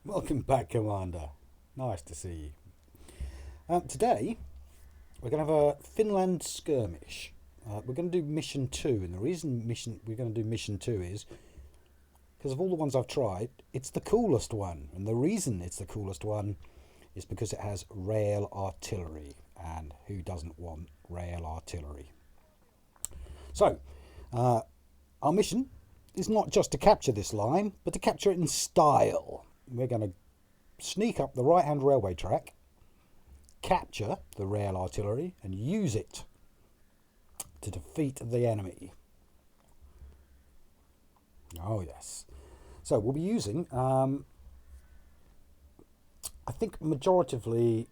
Welcome back, Commander. Nice to see you. Today, we're going to have a Finland Skirmish. We're going to do Mission 2, and the reason we're going to do Mission 2 is because of all the ones I've tried, it's the coolest one. And the reason it's the coolest one is because it has rail artillery. And who doesn't want rail artillery? So, our mission is not just to capture this line, but to capture it in style. We're going to sneak up the right-hand railway track, capture the rail artillery, and use it to defeat the enemy. Oh, yes. So we'll be using, I think, majoritively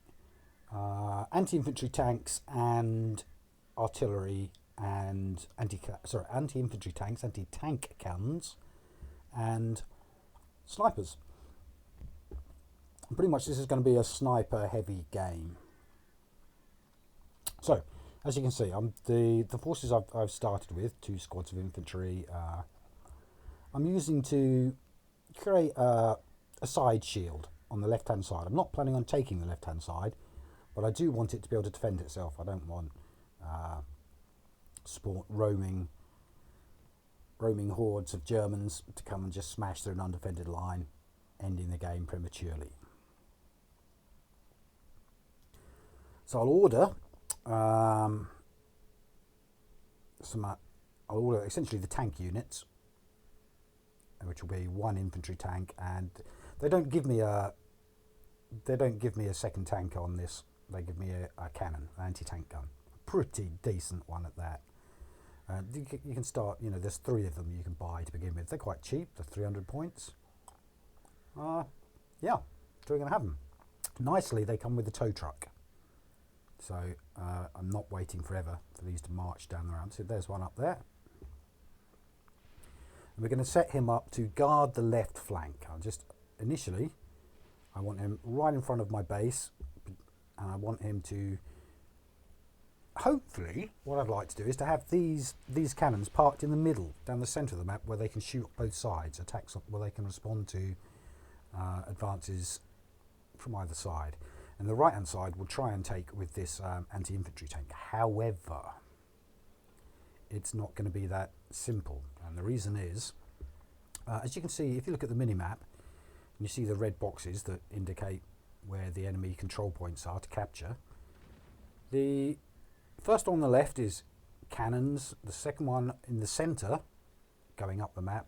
anti-infantry tanks and artillery and anti-infantry tanks, anti-tank cannons, and snipers. Pretty much this is going to be a sniper-heavy game. So, as you can see, the forces I've started with, 2 squads of infantry, I'm using to create a side shield on the left-hand side. I'm not planning on taking the left-hand side, but I do want it to be able to defend itself. I don't want roaming hordes of Germans to come and just smash through an undefended line, ending the game prematurely. So I'll order I'll order essentially the tank units, which will be 1 infantry tank, and they don't give me a second tank on this. They give me a cannon, an anti-tank gun, pretty decent one at that. You can start, there's 3 of them you can buy to begin with. They're quite cheap. They're 300 points. Yeah, so we're going to have them. Nicely, they come with a tow truck. So I'm not waiting forever for these to march down the round. So there's one up there. And we're going to set him up to guard the left flank. Initially, I want him right in front of my base, and I want him to, hopefully, what I'd like to do is to have these cannons parked in the middle, down the centre of the map, where they can shoot both sides, attacks where they can respond to advances from either side. And the right-hand side will try and take with this anti-infantry tank. However, it's not going to be that simple. And the reason is, as you can see, if you look at the mini-map, you see the red boxes that indicate where the enemy control points are to capture. The first on the left is cannons. The second one in the centre, going up the map,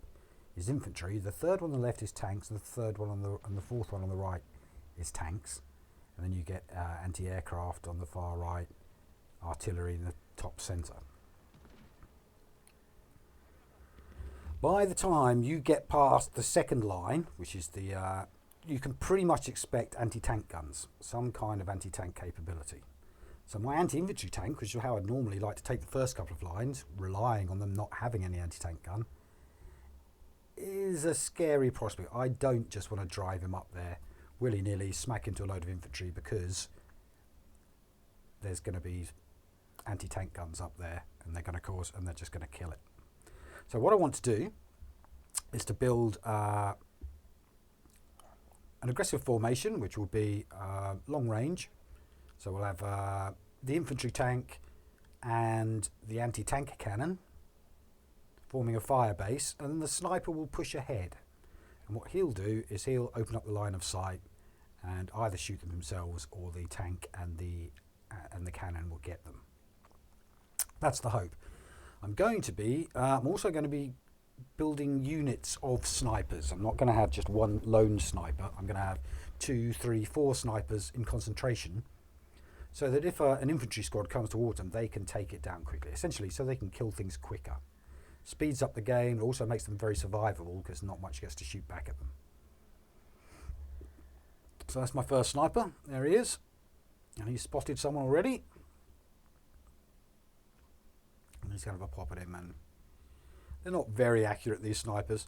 is infantry. The third one on the left is tanks. And the third one and the fourth one on the right is tanks. And then you get anti-aircraft on the far right, artillery in the top centre. By the time you get past the second line, which is you can pretty much expect anti-tank guns, some kind of anti-tank capability. So my anti-infantry tank, which is how I'd normally like to take the first couple of lines, relying on them not having any anti-tank gun, is a scary prospect. I don't just want to drive him up there willy-nilly, smack into a load of infantry, because there's going to be anti-tank guns up there, and they're just going to kill it. So what I want to do is to build an aggressive formation, which will be long range. So we'll have the infantry tank and the anti-tank cannon forming a fire base, and then the sniper will push ahead. And what he'll do is he'll open up the line of sight and either shoot them themselves, or the tank and the cannon will get them. That's the hope. I'm also going to be building units of snipers. I'm not going to have just one lone sniper. I'm going to have 2, 3, 4 snipers in concentration, so that if an infantry squad comes towards them, they can take it down quickly. Essentially, so they can kill things quicker. Speeds up the game. It also makes them very survivable, because not much gets to shoot back at them. So that's my first sniper. There he is. And he's spotted someone already. And he's going to have a pop at him. And they're not very accurate, these snipers.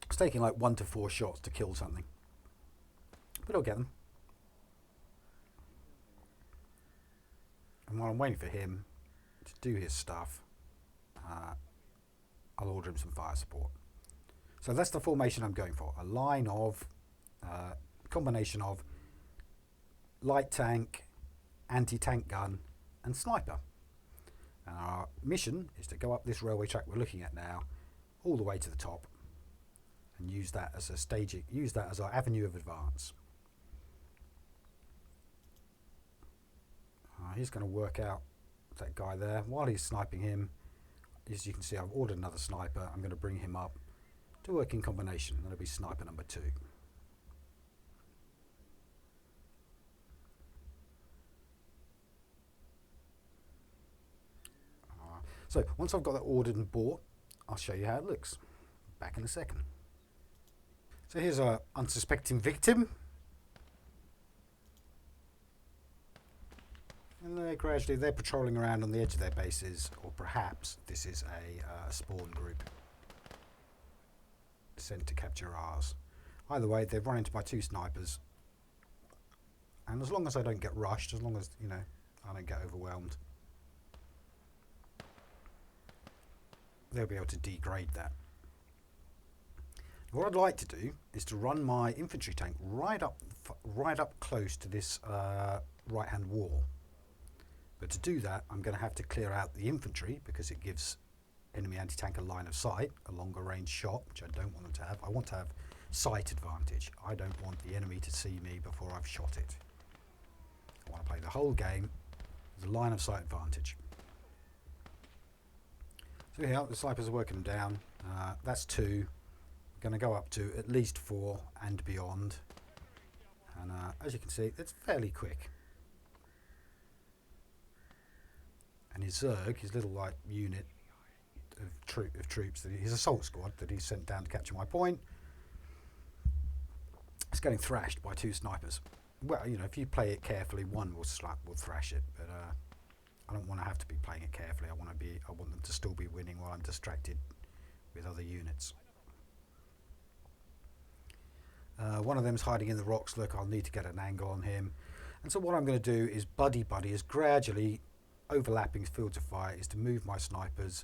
It's taking like 1 to 4 shots to kill something. But I'll get them. And while I'm waiting for him to do his stuff, I'll order him some fire support. So that's the formation I'm going for. A line of, combination of light tank, anti-tank gun and sniper. And our mission is to go up this railway track we're looking at now, all the way to the top, and use that as a staging, use that as our avenue of advance. He's going to work out that guy there. While he's sniping him, as you can see, I've ordered another sniper. I'm going to bring him up to work in combination. That'll be sniper number 2. So once I've got that ordered and bought, I'll show you how it looks. Back in a second. So here's our unsuspecting victim. And they're patrolling around on the edge of their bases, or perhaps this is a spawn group sent to capture ours. Either way, they've run into my 2 snipers. And as long as I don't get rushed, as long as, you know, I don't get overwhelmed, they'll be able to degrade that. What I'd like to do is to run my infantry tank right up close to this right-hand wall. But to do that, I'm going to have to clear out the infantry because it gives enemy anti-tank a line of sight, a longer range shot, which I don't want them to have. I want to have sight advantage. I don't want the enemy to see me before I've shot it. I want to play the whole game with a line of sight advantage. So here, the snipers are working them down. That's 2. I'm going to go up to at least 4 and beyond. And as you can see, it's fairly quick. And his Zerg, his little like unit of troops, his assault squad that he's sent down to capture my point, is getting thrashed by 2 snipers. Well, you know, if you play it carefully, one will thrash it, but I don't want to have to be playing it carefully. I want them to still be winning while I'm distracted with other units. One of them's hiding in the rocks. Look, I'll need to get an angle on him. And so what I'm going to do is buddy is gradually overlapping fields of fire, is to move my snipers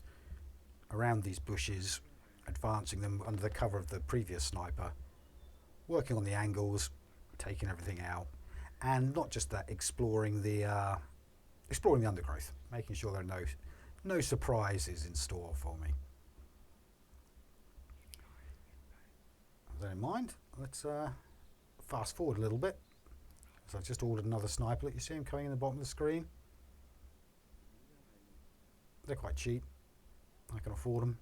around these bushes, advancing them under the cover of the previous sniper, working on the angles, taking everything out, and not just that, exploring the undergrowth, making sure there are no surprises in store for me. With that in mind, let's fast forward a little bit. So I've just ordered another sniper. You see him coming in the bottom of the screen. They're quite cheap. I can afford them.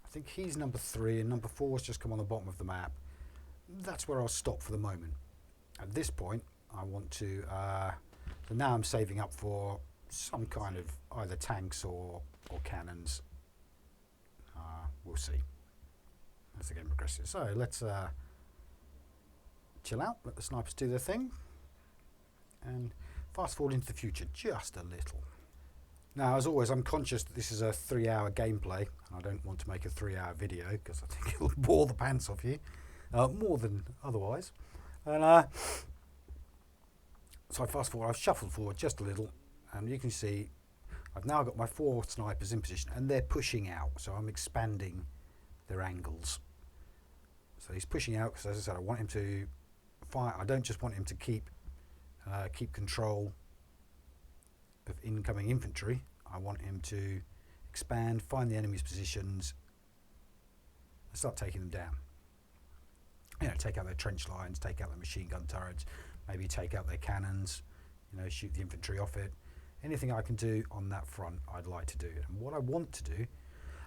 I think he's number 3 and number 4 has just come on the bottom of the map. That's where I'll stop for the moment. At this point, I want to... so now I'm saving up for some kind of either tanks or cannons. We'll see as the game progresses. So let's chill out, let the snipers do their thing, and fast forward into the future just a little. Now, as always, I'm conscious that this is a 3-hour gameplay, and I don't want to make a 3-hour video because I think it'll bore the pants off you, more than otherwise. And so I fast forward, I've shuffled forward just a little, and you can see I've now got my 4 snipers in position, and they're pushing out, so I'm expanding their angles. So he's pushing out because, as I said, I want him to fire. I don't just want him to keep control of incoming infantry. I want him to expand, find the enemy's positions, and start taking them down. You know, take out their trench lines, take out their machine gun turrets, maybe take out their cannons, you know, shoot the infantry off it. Anything I can do on that front, I'd like to do. And what I want to do,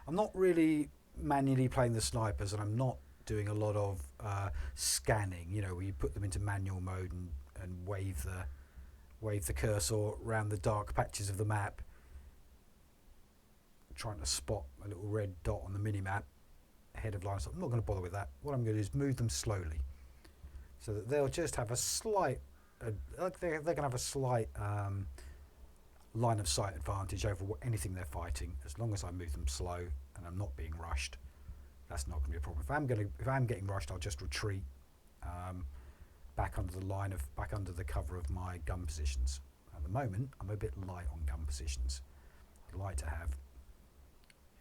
I'm not really manually playing the snipers, and I'm not doing a lot of scanning, you know, where you put them into manual mode and wave the cursor around the dark patches of the map, trying to spot a little red dot on the mini-map ahead of lines. I'm not going to bother with that. What I'm going to do is move them slowly, so that they'll just have a slight, they're going to have a slight line of sight advantage over anything they're fighting. As long as I move them slow and I'm not being rushed, that's not going to be a problem. If I'm getting rushed, I'll just retreat back under the cover of my gun positions. At the moment, I'm a bit light on gun positions. I'd like to have,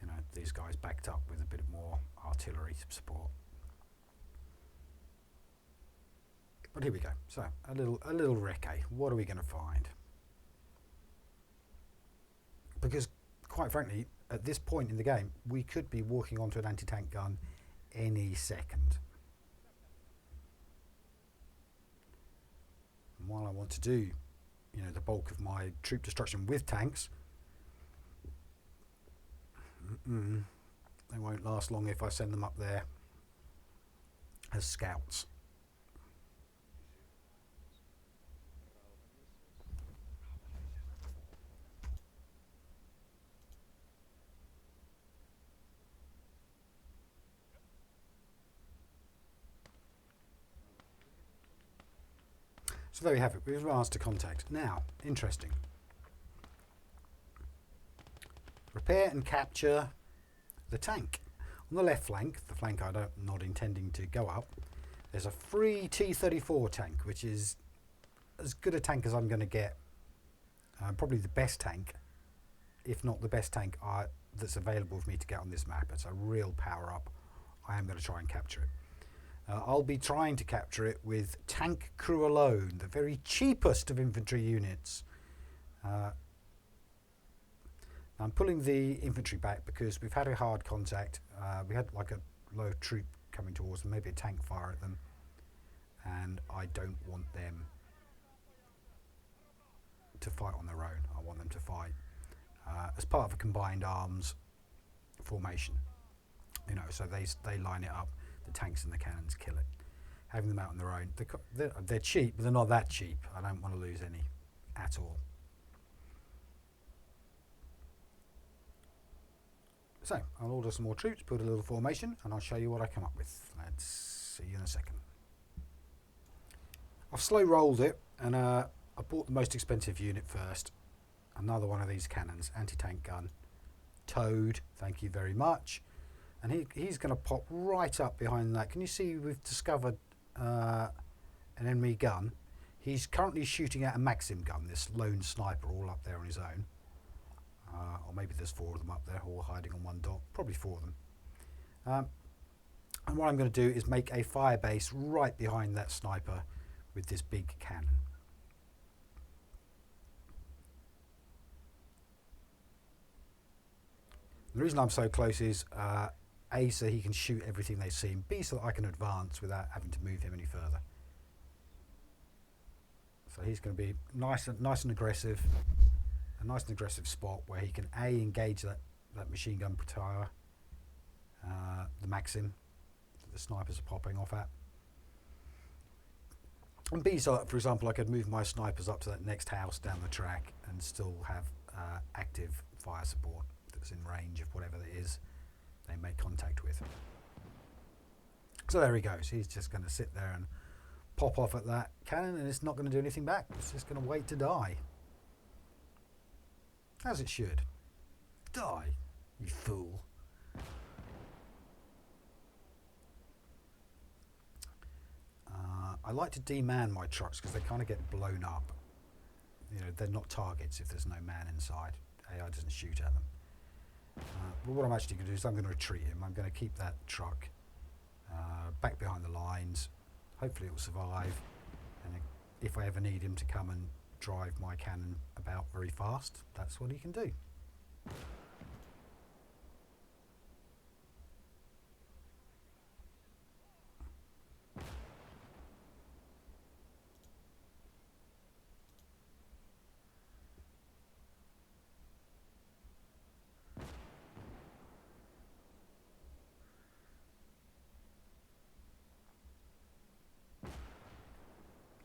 you know, these guys backed up with a bit more artillery support. But here we go. So a little recce. What are we going to find? Because quite frankly, at this point in the game, we could be walking onto an anti-tank gun any second. And while I want to do, you know, the bulk of my troop destruction with tanks, they won't last long if I send them up there as scouts. So there we have it. We've advanced to contact. Now, interesting. Repair and capture the tank. On the left flank, the flank I'm not intending to go up, there's a free T-34 tank, which is as good a tank as I'm going to get. Probably the best tank, if not the best tank that's available for me to get on this map. It's a real power up. I am going to try and capture it. I'll be trying to capture it with tank crew alone, the very cheapest of infantry units. I'm pulling the infantry back because we've had a hard contact. We had like a low troop coming towards them, maybe a tank fire at them, and I don't want them to fight on their own. I want them to fight as part of a combined arms formation. You know, so they line it up. The tanks and the cannons kill it. Having them out on their own, they're cheap, but they're not that cheap. I don't want to lose any at all. So I'll order some more troops, put a little formation, and I'll show you what I come up with. Let's see you in a second. I've slow rolled it, and I bought the most expensive unit first. Another one of these cannons, anti-tank gun, towed. Thank you very much. And he's going to pop right up behind that. Can you see we've discovered an enemy gun? He's currently shooting at a Maxim gun, this lone sniper, all up there on his own. Or maybe there's 4 of them up there, all hiding on one dot. Probably 4 of them. And what I'm going to do is make a fire base right behind that sniper with this big cannon. The reason I'm so close is A, so he can shoot everything they see, and B, so that I can advance without having to move him any further. So he's going to be nice and aggressive, a nice and aggressive spot where he can A, engage that machine gun tower, the Maxim that the snipers are popping off at, and B, so for example I could move my snipers up to that next house down the track and still have active fire support that's in range of whatever it is they make contact with. So there he goes. He's just going to sit there and pop off at that cannon, and it's not going to do anything back. It's just going to wait to die. As it should. Die, you fool. I like to deman my trucks because they kind of get blown up. You know, they're not targets if there's no man inside. AI doesn't shoot at them. But what I'm actually going to do is I'm going to retreat him. I'm going to keep that truck back behind the lines. Hopefully it will survive. And if I ever need him to come and drive my cannon about very fast, that's what he can do.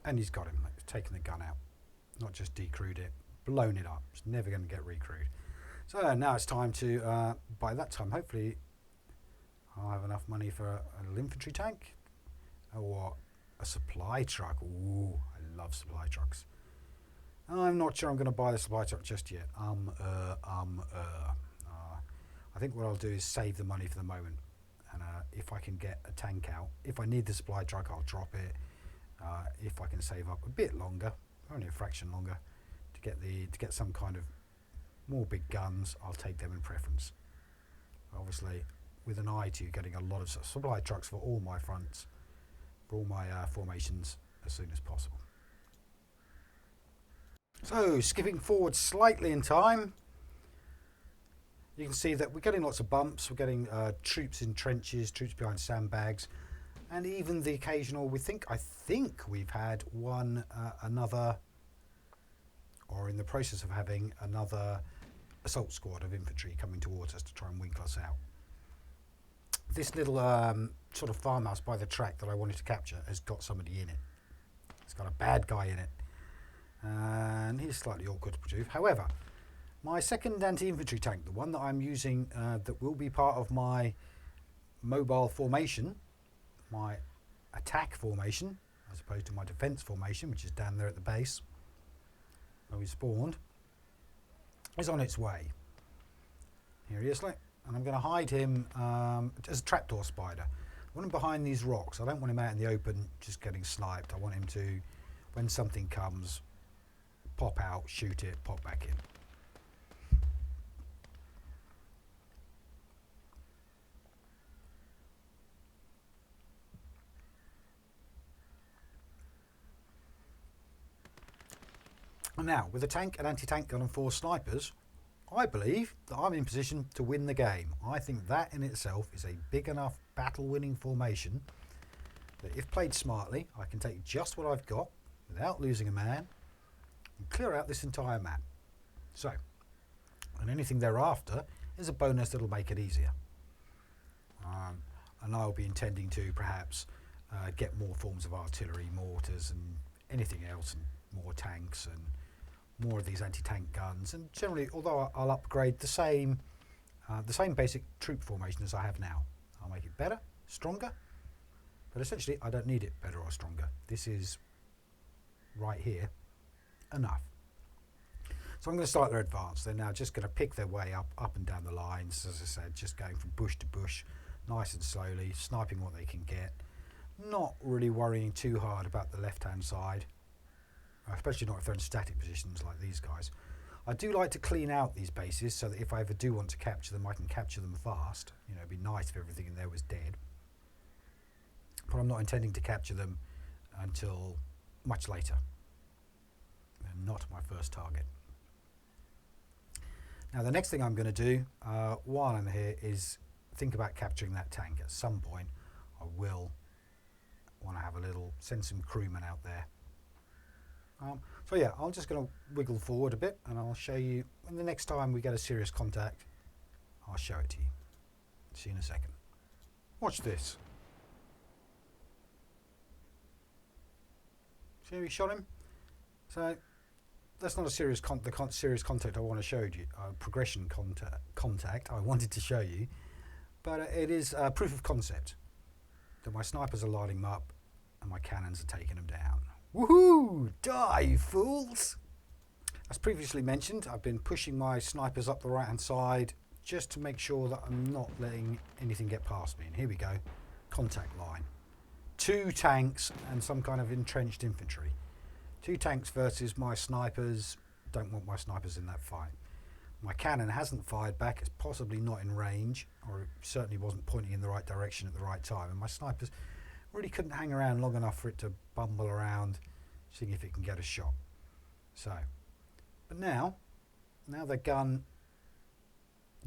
And he's got him. He's taken the gun out, not just decrewed it, blown it up. It's never going to get recrewed. So now it's time to, by that time, hopefully, I'll have enough money for a little infantry tank or a supply truck. Ooh, I love supply trucks. I'm not sure I'm going to buy the supply truck just yet. I think what I'll do is save the money for the moment. And if I can get a tank out, if I need the supply truck, I'll drop it. If I can save up a bit longer, only a fraction longer, to to get some kind of more big guns, I'll take them in preference. Obviously, with an eye to getting a lot of supply trucks for all my fronts, for all my formations as soon as possible. So, skipping forward slightly in time, you can see that we're getting lots of bumps. We're getting troops in trenches, troops behind sandbags, and even the occasional. I think we've had another, or in the process of having another assault squad of infantry coming towards us to try and winkle us out. This little sort of farmhouse by the track that I wanted to capture has got somebody in it. It's got a bad guy in it, and he's slightly awkward to produce. However, my second anti-infantry tank, the one that I'm using that will be part of my mobile formation, my attack formation, as opposed to my defence formation, which is down there at the base where we spawned, is on its way. Here he is, and I'm going to hide him as a trapdoor spider. I want him behind these rocks. I don't want him out in the open just getting sniped. I want him to, when something comes, pop out, shoot it, pop back in. Now, with a tank, an anti-tank gun and 4 snipers, I believe that I'm in position to win the game. I think that in itself is a big enough battle-winning formation that if played smartly, I can take just what I've got without losing a man and clear out this entire map. So, and anything thereafter is a bonus that'll make it easier. And I'll be intending to perhaps get more forms of artillery, mortars and anything else, and more tanks and more of these anti-tank guns, and generally, although I'll upgrade the same basic troop formation as I have now. I'll make it better, stronger, but essentially I don't need it better or stronger. This is right here enough. So I'm going to start their advance. They're now just going to pick their way up and down the lines, as I said, just going from bush to bush, nice and slowly, sniping what they can get, not really worrying too hard about the left-hand side. Especially not if they're in static positions like these guys. I do like to clean out these bases so that if I ever do want to capture them, I can capture them fast. You know, it'd be nice if everything in there was dead. But I'm not intending to capture them until much later. They're not my first target. Now the next thing I'm going to do while I'm here is think about capturing that tank. At some point I will want to have send some crewmen out there. So yeah, I'm just going to wiggle forward a bit and I'll show you, when the next time we get a serious contact, I'll show it to you. See you in a second. Watch this. See how we shot him? So that's not a serious serious contact I want to show you, progression contact I wanted to show you, but it is proof of concept that my snipers are lighting them up and my cannons are taking them down. Woohoo! Die, you fools! As previously mentioned, I've been pushing my snipers up the right hand side just to make sure that I'm not letting anything get past me. And here we go, contact line. 2 tanks and some kind of entrenched infantry. 2 tanks versus my snipers. Don't want my snipers in that fight. My cannon hasn't fired back, it's possibly not in range, or it certainly wasn't pointing in the right direction at the right time. And my snipers really couldn't hang around long enough for it to bumble around, seeing if it can get a shot. So, but now their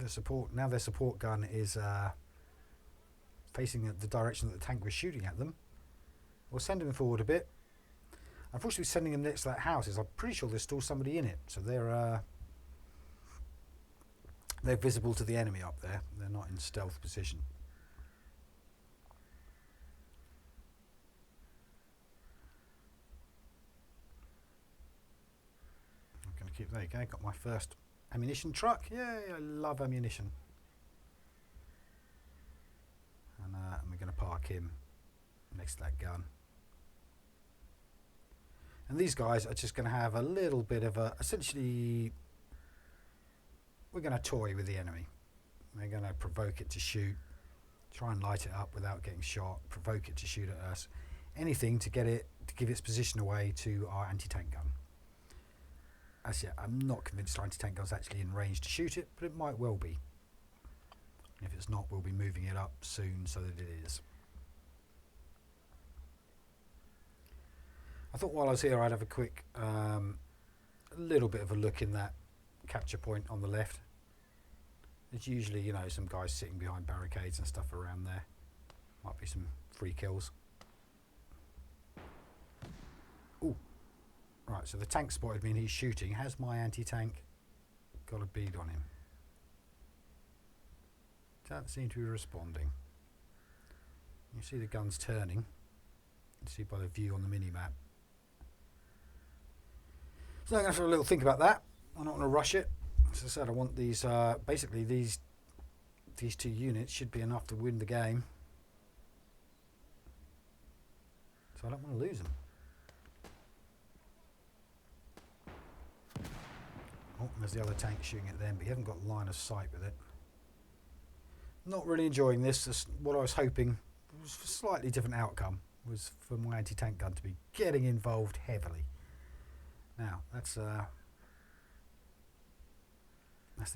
support gun is facing the direction that the tank was shooting at them. We'll send them forward a bit. Unfortunately, sending them next to that house is, I'm pretty sure there's still somebody in it, so they're visible to the enemy up there. They're not in stealth position. There you go, got my first ammunition truck. Yay, I love ammunition. And we're going to park him next to that gun. And these guys are just going to have a little bit of essentially, we're going to toy with the enemy. We're going to provoke it to shoot, try and light it up without getting shot, provoke it to shoot at us. Anything to give its position away to our anti-tank gun. as yet, I'm not convinced anti-tank gun's actually in range to shoot it, but it might well be. If it's not, we'll be moving it up soon so that it is. I thought while I was here I'd have a quick little bit of a look in that capture point on the left. There's usually, you know, some guys sitting behind barricades and stuff around there. Might be some free kills. Ooh. Right, so the tank spotted me and he's shooting. Has my anti-tank got a bead on him? Doesn't seem to be responding. You see the guns turning. You see by the view on the mini-map. So I'm going to have a little think about that. I'm not going to rush it. As I said, I want these, basically these two units should be enough to win the game. So I don't want to lose them. Oh, there's the other tank shooting at them, but you haven't got line of sight with it. Not really enjoying this. This what I was hoping was a slightly different outcome, was for my anti-tank gun to be getting involved heavily. Now, that's the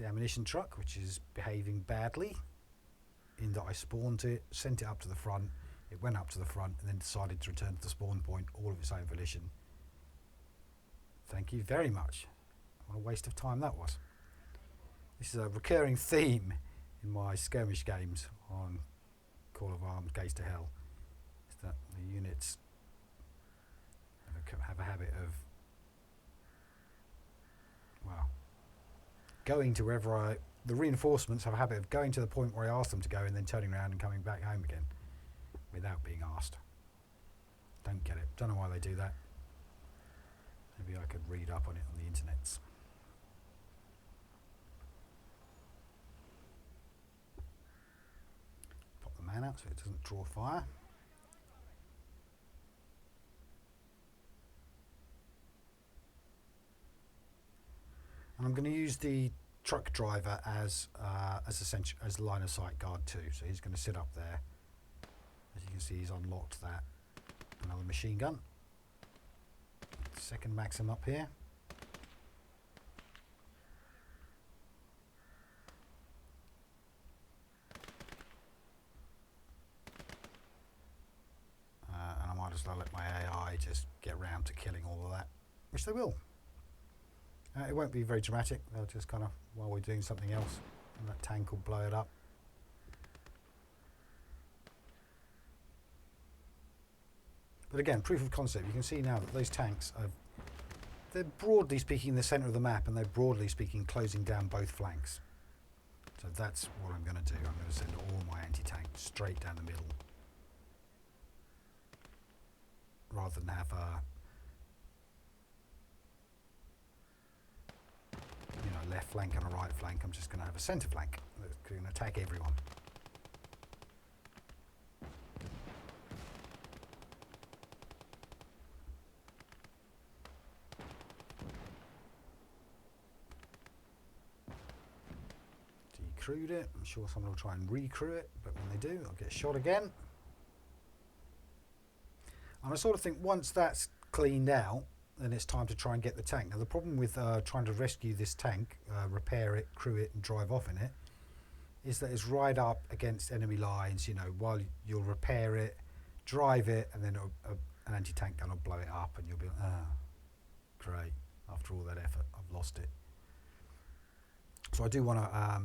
ammunition truck, which is behaving badly in that I spawned it, sent it up to the front, it went up to the front and then decided to return to the spawn point all of its own volition. Thank you very much. What a waste of time that was. This is a recurring theme in my skirmish games on Call of Arms, Gates to Hell, is that the units have a habit of, well, going to wherever the reinforcements have a habit of going to the point where I ask them to go and then turning around and coming back home again without being asked. Don't get it. Don't know why they do that. Maybe I could read up on it on the internets. Pop the man out so it doesn't draw fire. And I'm going to use the truck driver as line of sight guard too. So he's going to sit up there. As you can see, he's unlocked that. Another machine gun. Second Maxim up here. And I might as well let my AI just get round to killing all of that, which they will. It won't be very dramatic. They'll just kind of, while we're doing something else, and that tank will blow it up. But again, proof of concept. You can see now that those tanks they're broadly speaking in the centre of the map, and they're broadly speaking closing down both flanks. So that's what I'm going to do. I'm going to send all my anti-tanks straight down the middle, rather than have a left flank and a right flank. I'm just going to have a centre flank that's going to attack everyone. Decrewed it. I'm sure someone will try and recrew it, but when they do, I'll get shot again. And I sort of think once that's cleaned out, then it's time to try and get the tank. Now the problem with trying to rescue this tank, repair it, crew it and drive off in it, is that it's right up against enemy lines, you know, while you'll repair it, drive it, and then an anti-tank gun will blow it up and you'll be like, ah, great, after all that effort, I've lost it. So I do want to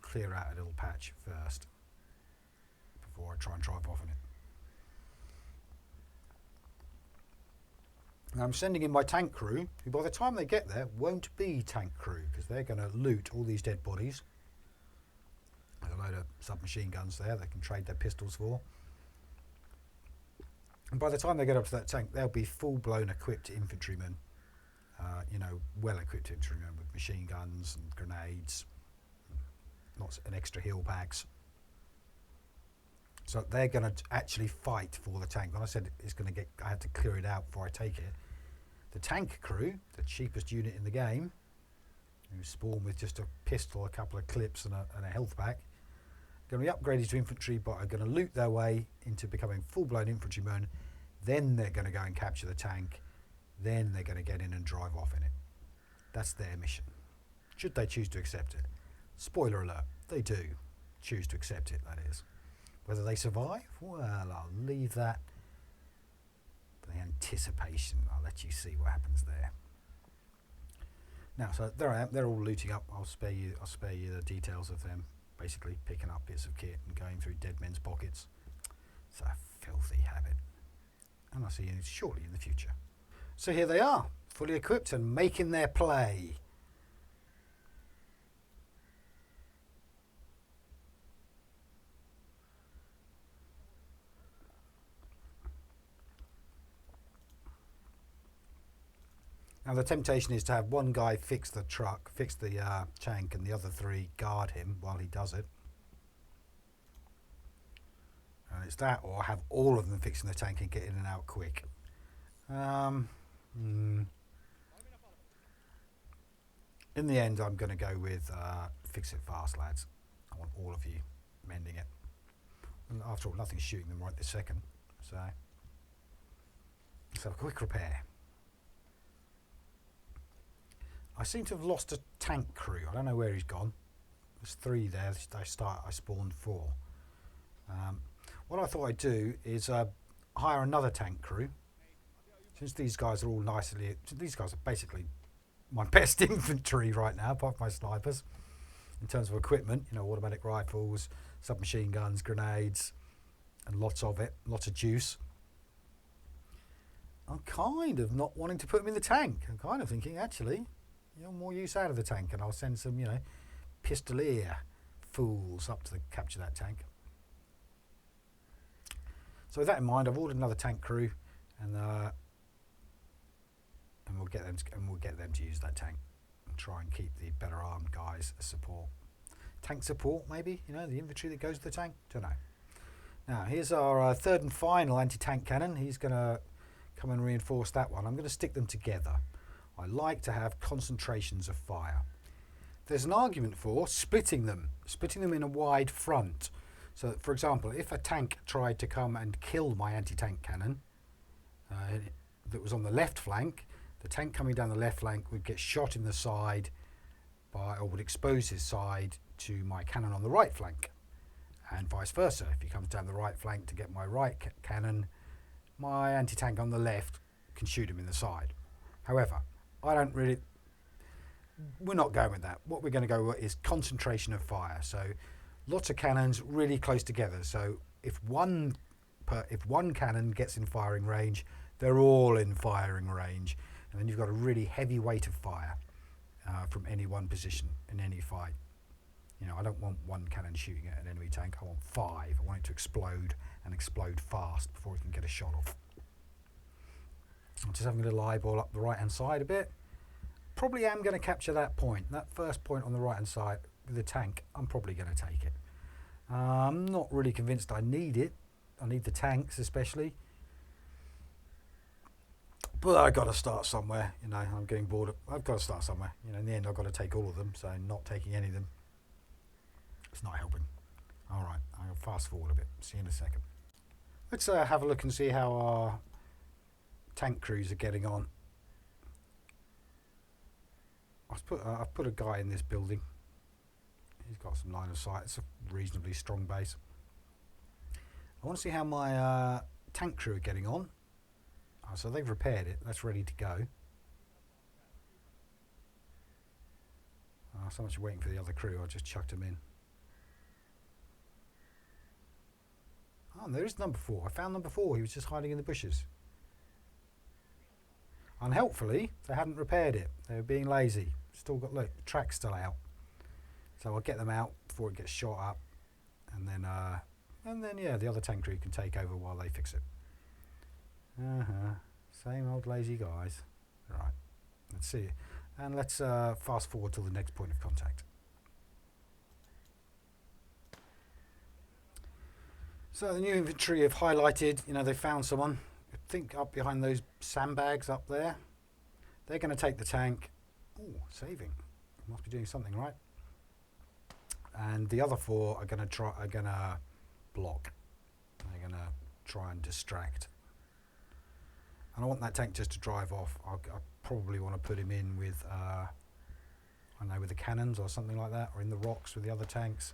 clear out a little patch first before I try and drive off in it. Now I'm sending in my tank crew, who by the time they get there won't be tank crew, because they're going to loot all these dead bodies. There's a load of submachine guns there they can trade their pistols for. And by the time they get up to that tank, they'll be full-blown equipped infantrymen, well-equipped infantrymen with machine guns and grenades, lots and extra heal packs. So they're going to actually fight for the tank. When I said I had to clear it out before I take it. The tank crew, the cheapest unit in the game, who spawn with just a pistol, a couple of clips and a health pack, going to be upgraded to infantry, but are going to loot their way into becoming full-blown infantrymen. Then they're going to go and capture the tank. Then they're going to get in and drive off in it. That's their mission. Should they choose to accept it? Spoiler alert, they do choose to accept it, that is. Whether they survive? Well, I'll leave that for the anticipation. I'll let you see what happens there. Now, so there I am. They're all looting up. I'll spare you the details of them basically picking up bits of kit and going through dead men's pockets. It's a filthy habit. And I'll see you shortly in the future. So here they are, fully equipped and making their play. Now the temptation is to have one guy fix the truck, fix the tank, and the other three guard him while he does it. And it's that, or have all of them fixing the tank and get in and out quick. In the end, I'm going to go with fix it fast, lads. I want all of you mending it. And after all, nothing's shooting them right this second. So let's have a quick repair. I seem to have lost a tank crew. I don't know where he's gone. There's 3 there. I spawned 4. What I thought I'd do is hire another tank crew. Since these guys are all nicely... These guys are basically my best infantry right now, apart from my snipers. In terms of equipment, you know, automatic rifles, submachine guns, grenades, and lots of it. Lots of juice. I'm kind of not wanting to put them in the tank. I'm kind of thinking, actually... You know, more use out of the tank, and I'll send some, you know, pistolier fools up to capture that tank. So with that in mind, I've ordered another tank crew, and we'll get them to use that tank and try and keep the better armed guys as support. Tank support, maybe, you know, the infantry that goes to the tank. Don't know. Now here's our third and final anti-tank cannon. He's going to come and reinforce that one. I'm going to stick them together. I like to have concentrations of fire. There's an argument for splitting them in a wide front. So, for example, if a tank tried to come and kill my anti-tank cannon that was on the left flank, the tank coming down the left flank would get shot in the side or would expose his side to my cannon on the right flank. And vice versa. If he comes down the right flank to get my right cannon, my anti-tank on the left can shoot him in the side. However, we're not going with that. What we're going to go with is concentration of fire. So lots of cannons really close together. So if one cannon gets in firing range, they're all in firing range. And then you've got a really heavy weight of fire from any one position in any fight. You know, I don't want one cannon shooting at an enemy tank. I want 5. I want it to explode and explode fast before it can get a shot off. I'm just having a little eyeball up the right hand side a bit. Probably am going to capture that point, that first point on the right hand side with the tank. I'm probably going to take it. I'm not really convinced I need it. I need the tanks especially. But I've got to start somewhere. You know, I'm getting bored. I've got to start somewhere. You know, in the end I've got to take all of them, so not taking any of them, it's not helping. All right, I'll fast forward a bit. See you in a second. Let's have a look and see how our tank crews are getting on. I've put a guy in this building. He's got some line of sight. It's a reasonably strong base. I want to see how my tank crew are getting on. So they've repaired it. That's ready to go. So much waiting for the other crew. I just chucked them in. Oh, there is number 4. I found number 4. He was just hiding in the bushes. Unhelpfully, they hadn't repaired it. They were being lazy. Still got, look, the track's still out. So I'll get them out before it gets shot up, and then yeah, the other tank crew can take over while they fix it. Same old lazy guys. Right, let's see, and let's fast forward till the next point of contact. So the new infantry have highlighted. You know, they found someone. I think up behind those sandbags up there. They're going to take the tank. Oh, saving. Must be doing something right. And the other 4 are going to block. They're going to try and distract. And I want that tank just to drive off. I probably want to put him in with I don't know, with the cannons or something like that, or in the rocks with the other tanks.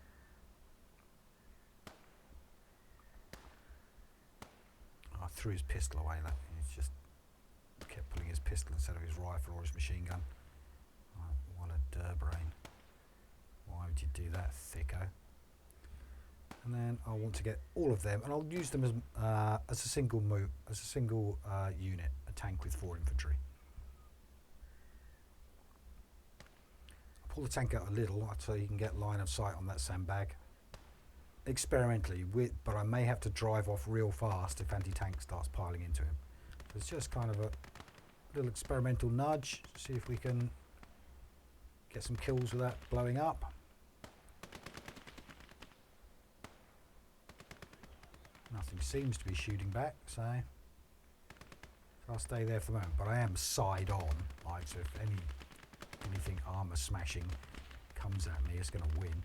I threw his pistol away. That he's just kept pulling his pistol instead of his rifle or his machine gun. Oh, what a durbrain! Why would you do that, thicko? And then I want to get all of them, and I'll use them as a single unit, a tank with 4 infantry. I'll pull the tank out a little so you can get line of sight on that sandbag. Experimentally, but I may have to drive off real fast if anti-tank starts piling into him. It's just kind of a little experimental nudge to see if we can get some kills without blowing up. Nothing seems to be shooting back, so I'll stay there for the moment. But I am side on, right? So if anything armour smashing comes at me, it's going to win.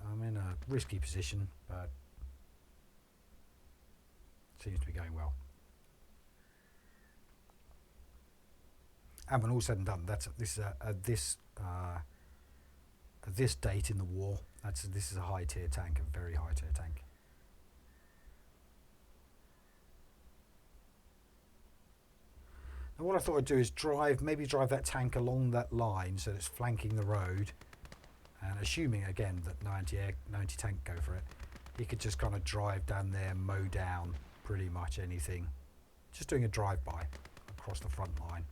I'm in a risky position, but it seems to be going well. And when all said and done, this date in the war, this is a high tier tank, a very high tier tank. Now what I thought I'd do is maybe drive that tank along that line so that it's flanking the road, and assuming again that 90 tank go for it, you could just kind of drive down there, mow down pretty much anything, just doing a drive-by across the front line.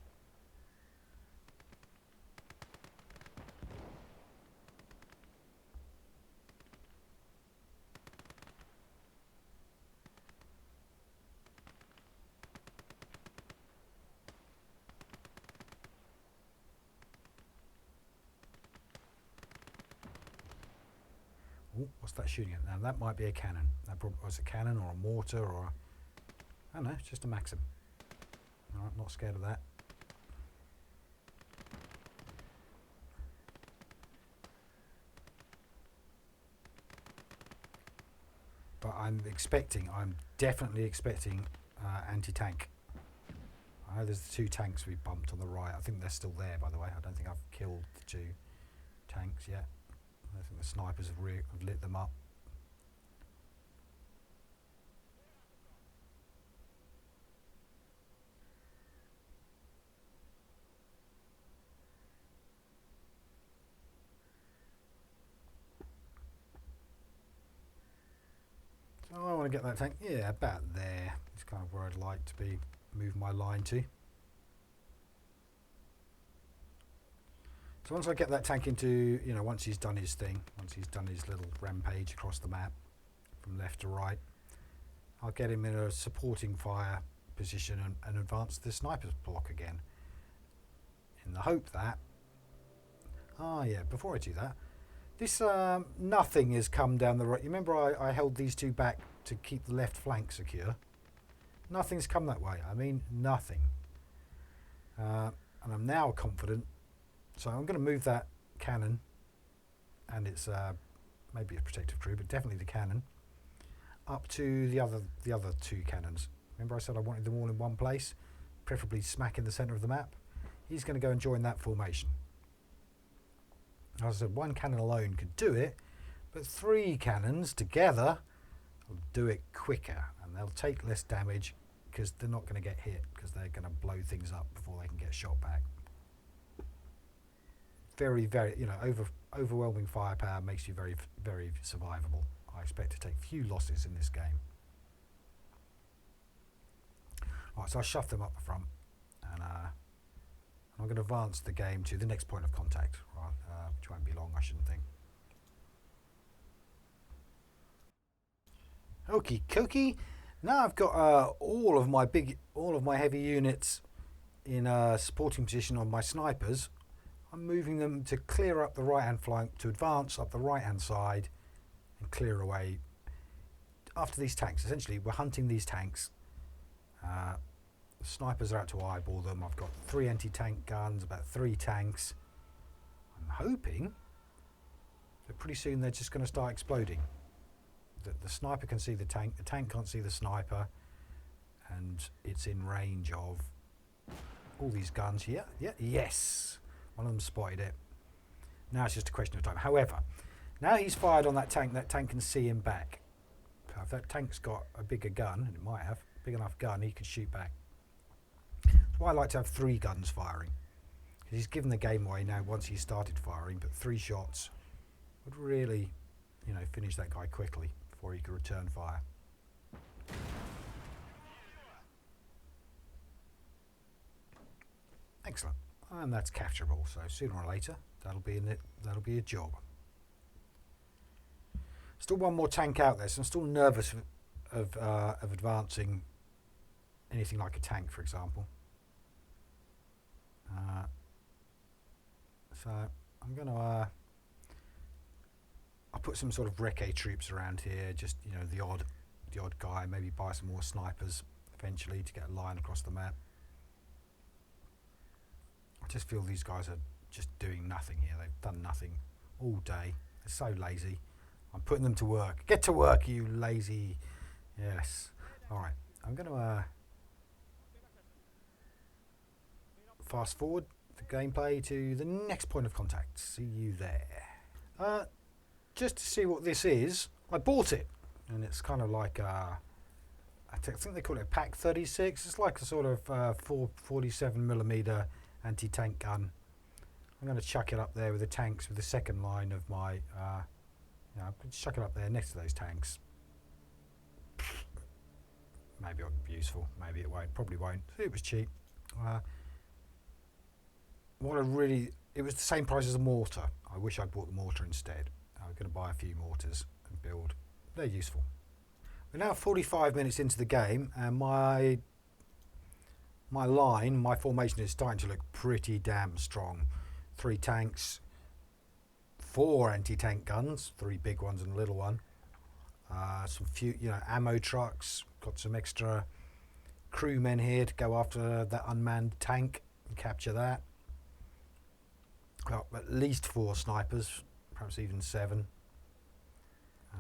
Ooh, what's that shooting at? Now that might be a cannon. That probably was a cannon or a mortar or I don't know, it's just a Maxim. Alright, not scared of that. But I'm definitely expecting anti-tank. I know there's the 2 tanks we bumped on the right. I think they're still there, by the way. I don't think I've killed the 2 tanks yet. I think the snipers have lit them up. So I want to get that tank, yeah, about there. It's kind of where I'd like to move my line to. So once I get that tank into, once he's done his thing, once he's done his little rampage across the map from left to right, I'll get him in a supporting fire position and advance the sniper's block again. In the hope that, before I do that, this nothing has come down the right. You remember I held these 2 back to keep the left flank secure? Nothing's come that way. I mean, nothing. And I'm now confident. So I'm going to move that cannon, and it's maybe a protective crew, but definitely the cannon, up to the other 2 cannons. Remember I said I wanted them all in one place, preferably smack in the centre of the map? He's going to go and join that formation. As I said, 1 cannon alone could do it, but 3 cannons together will do it quicker, and they'll take less damage because they're not going to get hit, because they're going to blow things up before they can get shot back. Very, very, overwhelming firepower makes you very, very survivable. I expect to take few losses in this game. Right, so I'll shove them up the front, and I'm going to advance the game to the next point of contact, right, which won't be long, I shouldn't think. Okie dokie. Now I've got all of my heavy units in a supporting position on my snipers. I'm moving them to clear up the right-hand flank, to advance up the right-hand side and clear away after these tanks. Essentially, we're hunting these tanks. The snipers are out to eyeball them. I've got 3 anti-tank guns, about 3 tanks. I'm hoping that pretty soon they're just going to start exploding. The sniper can see the tank can't see the sniper, and it's in range of all these guns here. Yeah, yes. One of them spotted it. Now it's just a question of time. However, now he's fired on that tank can see him back. So if that tank's got a bigger gun, and it might have a big enough gun, he can shoot back. That's why I like to have 3 guns firing. Because he's given the game away now once he's started firing, but 3 shots would really, you know, finish that guy quickly before he could return fire. Excellent. And that's capturable, so sooner or later that'll be in it. That'll be a job. Still one more tank out there, so I'm still nervous of advancing anything like a tank, for example. So I'm going to I'll put some sort of recce troops around here, just, you know, the odd guy. Maybe buy some more snipers eventually to get a line across the map. I just feel these guys are just doing nothing here. They've done nothing all day. They're so lazy. I'm putting them to work. Get to work, you lazy. Yes. All right. I'm going to fast forward the gameplay to the next point of contact. See you there. Just to see what this is, I bought it. And it's kind of like I think they call it a Pack 36. It's like a sort of 47mm anti-tank gun. I'm going to chuck it up there with the tanks with the second line of my, you know, chuck it up there next to those tanks. Maybe it'll be useful, maybe it won't, probably won't. It was cheap. It was the same price as a mortar. I wish I'd bought the mortar instead. I'm going to buy a few mortars and build. They're useful. We're now 45 minutes into the game, and my formation is starting to look pretty damn strong. 3 tanks, 4 anti-tank guns, 3 big ones and a little one. Some few, you know, ammo trucks. Got some extra crewmen here to go after that unmanned tank and capture that. Got at least 4 snipers, perhaps even 7.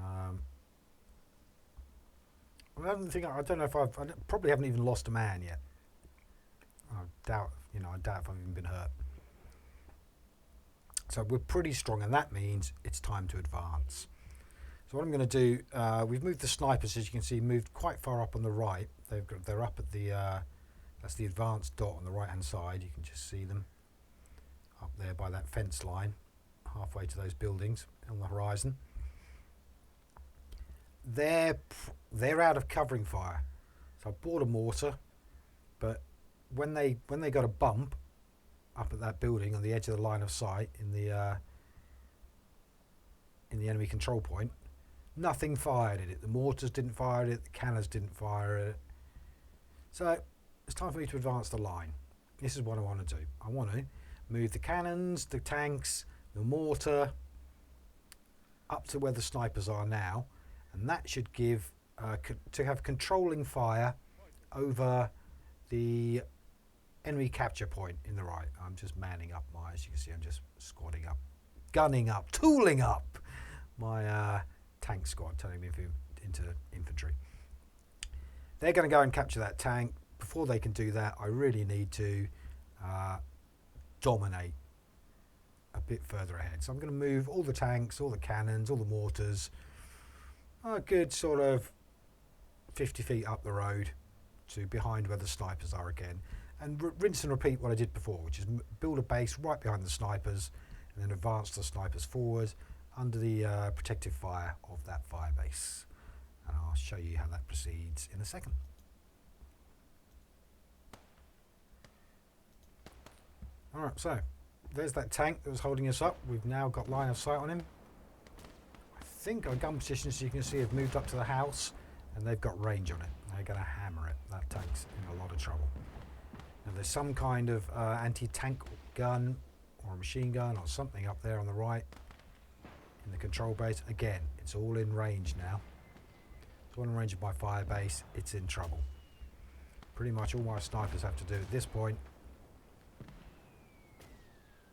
I don't know if I probably haven't even lost a man yet. I doubt if I've even been hurt. So we're pretty strong, and that means it's time to advance. So what I'm going to do, we've moved the snipers, as you can see, moved quite far up on the right. They're up at the that's the advanced dot on the right hand side. You can just see them up there by that fence line, halfway to those buildings on the horizon. They're out of covering fire, so I bought a mortar, but when they got a bump up at that building on the edge of the line of sight in the enemy control point, nothing fired at it. The mortars didn't fire at it, the cannons didn't fire at it. So it's time for me to advance the line. This is what I want to do. I want to move the cannons, the tanks, the mortar up to where the snipers are now, and that should give to have controlling fire over the enemy capture point in the right. I'm just manning up as you can see, I'm just squadding up, gunning up, tooling up my tank squad, turning me into infantry. They're going to go and capture that tank. Before they can do that, I really need to dominate a bit further ahead. So I'm going to move all the tanks, all the cannons, all the mortars, a good sort of 50 feet up the road to behind where the snipers are again. And rinse and repeat what I did before, which is build a base right behind the snipers and then advance the snipers forward under the protective fire of that fire base. And I'll show you how that proceeds in a second. Alright, so there's that tank that was holding us up. We've now got line of sight on him. I think our gun positions, you can see, have moved up to the house and they've got range on it. They're going to hammer it. That tank's in a lot of trouble. Now there's some kind of anti-tank gun or a machine gun or something up there on the right in the control base. Again, it's all in range now. It's all in range of my fire base. It's in trouble. Pretty much all my snipers have to do at this point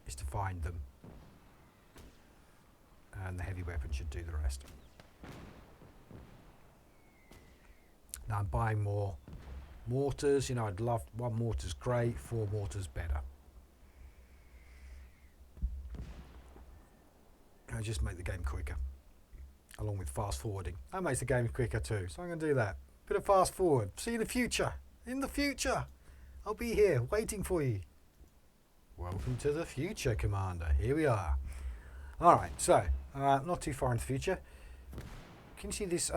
is to find them, and the heavy weapon should do the rest. Now I'm buying more Mortars, you know, I'd love 1 mortar's great, 4 mortars better. I just make the game quicker, along with fast forwarding. That makes the game quicker too, so I'm going to do that. Bit of fast forward. See you in the future. In the future, I'll be here waiting for you. Welcome to the future, Commander. Here we are. All right, so not too far in the future. Can you see this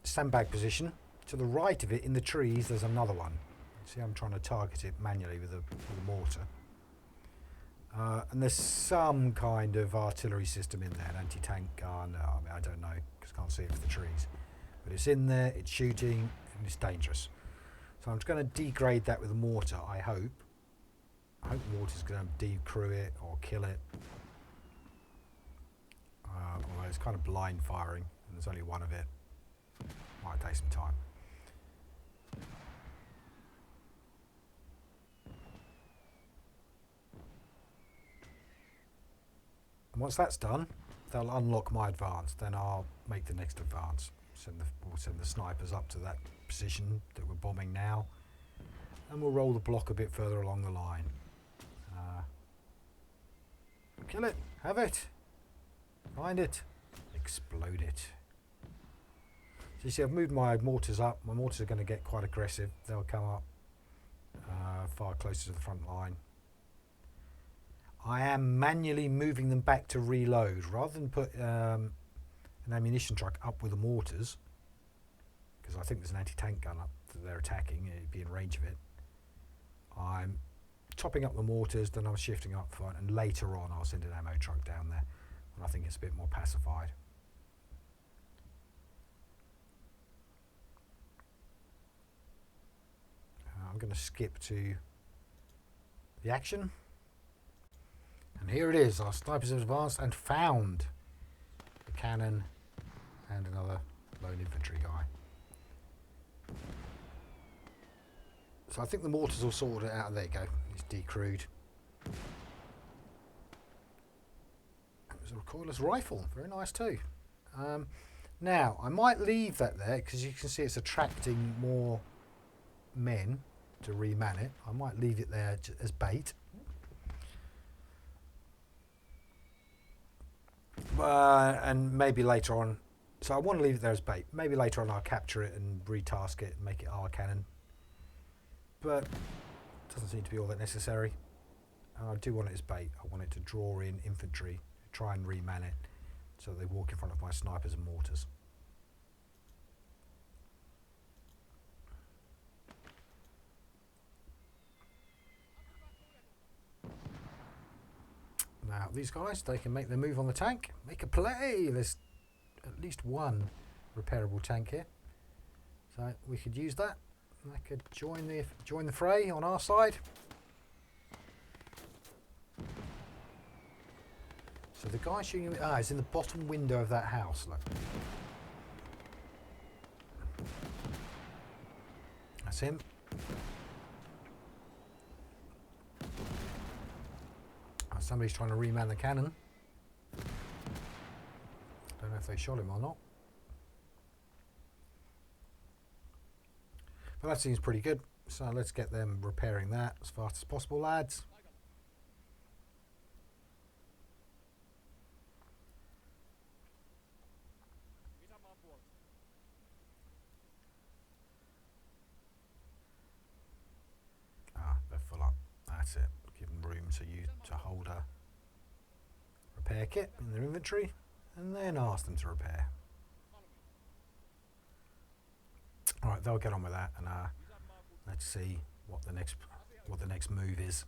sandbag position? To the right of it, in the trees, there's another one. See, I'm trying to target it manually with a mortar. And there's some kind of artillery system in there, an anti-tank gun. I mean, I don't know because I can't see it for the trees. But it's in there, it's shooting, and it's dangerous. So I'm just going to degrade that with a mortar, I hope. I hope the mortar's going to decrew it or kill it. Although it's kind of blind firing, and there's only one of it. Might take some time. And once that's done, they'll unlock my advance. Then I'll make the next advance. We'll send the snipers up to that position that we're bombing now, and we'll roll the block a bit further along the line. Kill it, have it, find it, explode it. So you see, I've moved my mortars up. My mortars are going to get quite aggressive. They'll come up far closer to the front line. I am manually moving them back to reload rather than put an ammunition truck up with the mortars, because I think there's an anti-tank gun up that they're attacking. It'd be in range of it. I'm topping up the mortars, then I'm shifting up front, and later on I'll send an ammo truck down there when I think it's a bit more pacified. I'm going to skip to the action. And here it is, our snipers have advanced and found the cannon and another lone infantry guy. So I think the mortars will sort it out. There you go, it's decrewed. It was a recoilless rifle, very nice too. Now, I might leave that there because you can see it's attracting more men to reman it. I might leave it there as bait. And maybe later on, so I want to leave it there as bait. Maybe later on I'll capture it and retask it and make it our cannon. But it doesn't seem to be all that necessary. And I do want it as bait. I want it to draw in infantry, try and reman it, so they walk in front of my snipers and mortars. Now these guys, they can make their move on the tank, make a play. There's at least one repairable tank here, so we could use that. I could join the fray on our side. So the guy shooting is in the bottom window of that house. Look, that's him. Somebody's trying to reman the cannon. Don't know if they shot him or not. But that seems pretty good. So let's get them repairing that as fast as possible, lads. They're full up. That's it. Give them room to hold a repair kit in their inventory, and then ask them to repair. All right, they'll get on with that, and let's see what the next move is.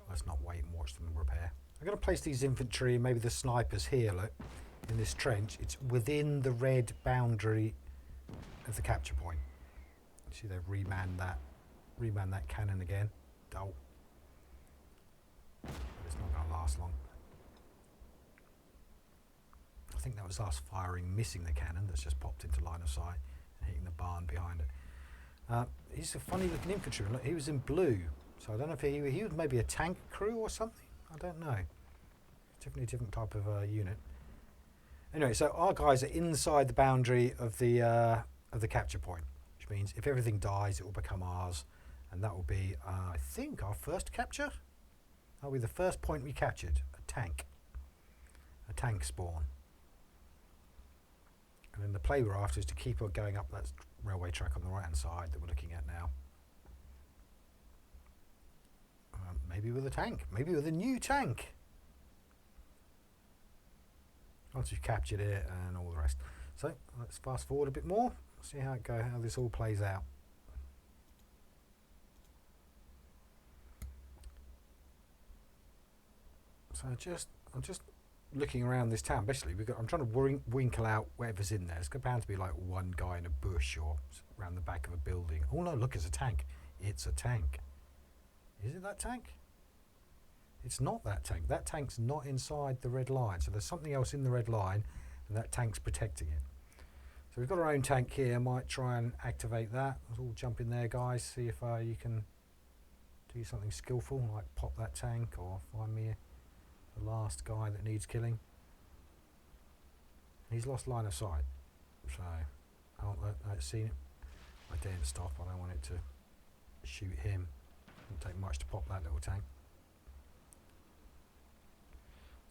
Let's not wait and watch them repair. I'm going to place these infantry, maybe the snipers here. Look, in this trench, it's within the red boundary of the capture point. See, they've remanned that cannon again. Oh. But it's not going to last long. I think that was us firing, missing the cannon that's just popped into line of sight and hitting the barn behind it. He's a funny looking infantryman. Look, he was in blue, so I don't know if he was maybe a tank crew or something. I don't know. Definitely a different type of unit. Anyway, so our guys are inside the boundary of the of the capture point, which means if everything dies, it will become ours, and that will be, I think, our first capture. That'll be the first point we captured, a tank spawn. And then the play we're after is to keep on going up that railway track on the right hand side that we're looking at now. Maybe with a tank, maybe with a new tank. Once you've captured it and all the rest. So let's fast forward a bit more, see how it goes, how this all plays out. So I'm just looking around this town. Basically, I'm trying to winkle out whatever's in there. It's bound to be like one guy in a bush or around the back of a building. Oh no, look, it's a tank. It's a tank. Is it that tank? It's not that tank. That tank's not inside the red line. So there's something else in the red line, and that tank's protecting it. So we've got our own tank here. Might try and activate that. Let's all jump in there, guys. See if you can do something skillful, like pop that tank or find me the last guy that needs killing. He's lost line of sight. So I've seen it. I daren't stop. I don't want it to shoot him. It doesn't take much to pop that little tank.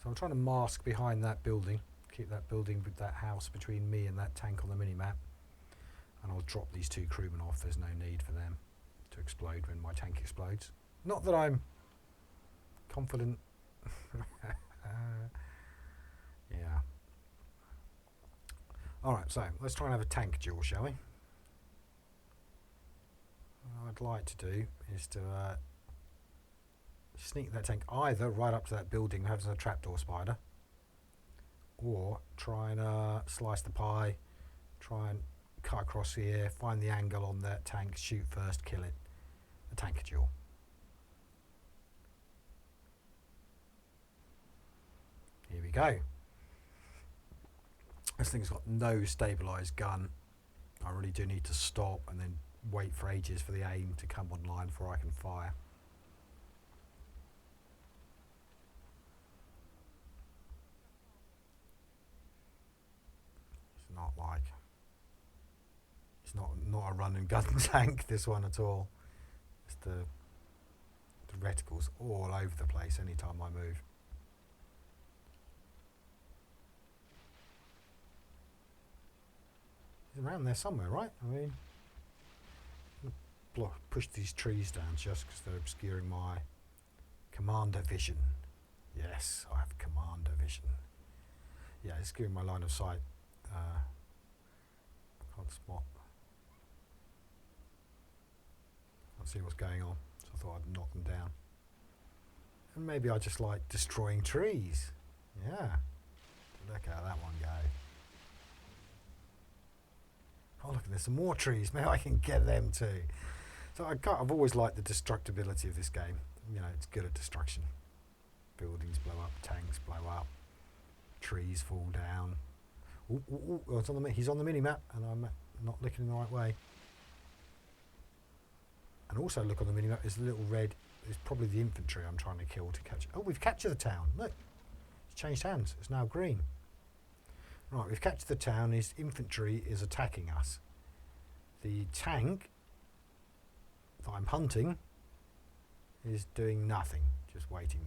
So I'm trying to mask behind that building, keep that building with that house between me and that tank on the mini-map. And I'll drop these two crewmen off. There's no need for them to explode when my tank explodes. Not that I'm confident. Yeah. Alright, so let's try and have a tank duel, shall we? What I'd like to do is to sneak that tank either right up to that building having a trapdoor spider, or try and slice the pie, try and cut across here, find the angle on that tank, shoot first, kill it. A tank duel. Here we go. This thing's got no stabilised gun. I really do need to stop and then wait for ages for the aim to come online before I can fire. It's not a run and gun tank, this one at all. It's the reticles all over the place anytime I move. He's around there somewhere, right? I mean, push these trees down just because they're obscuring my commander vision. Yes, I have commander vision. Yeah, it's giving my line of sight. I can't spot. Can't see what's going on, so I thought I'd knock them down. And maybe I just like destroying trees. Yeah. Look how that one go. Oh look, there's some more trees. Maybe I can get them too. So I've always liked the destructibility of this game. You know, it's good at destruction. Buildings blow up, tanks blow up, trees fall down. It's on he's on the mini-map and I'm not looking in the right way. And also look on the mini-map, there's a little red, it's probably the infantry I'm trying to kill to catch. Oh, we've captured the town. Look, it's changed hands. It's now green. Right, we've captured the town. His infantry is attacking us. The tank that I'm hunting is doing nothing, just waiting.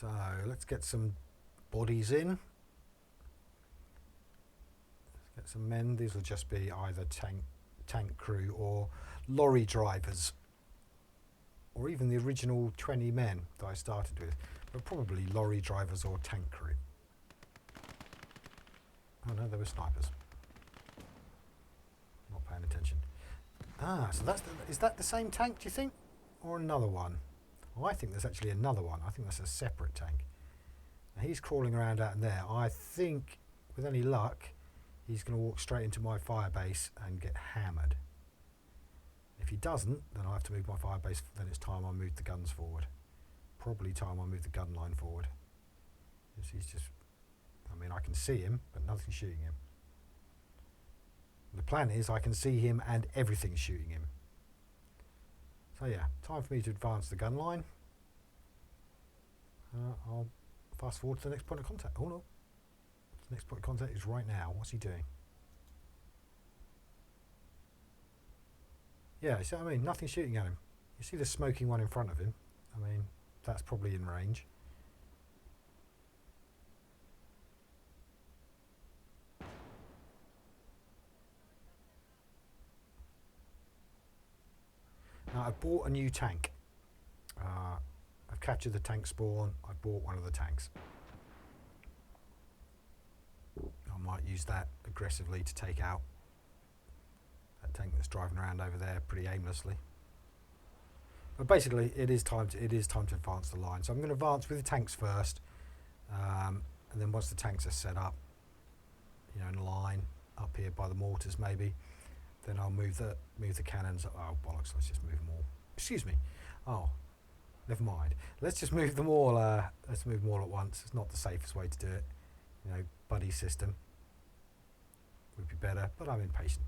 So let's get some bodies in. Let's get some men. These will just be either tank crew or lorry drivers, or even the original 20 men that I started with, but probably lorry drivers or tank crew. Oh no, there were snipers. Not paying attention. Ah, so is that the same tank, do you think? Or another one? I think there's actually another one. I think that's a separate tank. Now he's crawling around out in there. I think, with any luck, he's going to walk straight into my firebase and get hammered. If he doesn't, then I have to move my firebase. Then it's time I move the guns forward. Probably time I move the gun line forward. He's just, I mean, I can see him, but nothing's shooting him. The plan is I can see him and everything's shooting him. So yeah, time for me to advance the gun line. I'll fast forward to the next point of contact. Oh no. Next point of contact is right now. What's he doing? Yeah, you see what I mean? Nothing shooting at him. You see the smoking one in front of him? I mean, that's probably in range. Now, I've bought a new tank. I've captured the tank spawn. I bought one of the tanks. I might use that aggressively to take out that tank that's driving around over there pretty aimlessly. But basically, it is time to advance the line. So I'm going to advance with the tanks first, and then once the tanks are set up, you know, in a line up here by the mortars maybe, then I'll move the cannons. Oh bollocks! Let's just move them all. Excuse me. Oh, never mind. Let's just move them all. Let's move them all at once. It's not the safest way to do it. You know, buddy system would be better, but I'm impatient.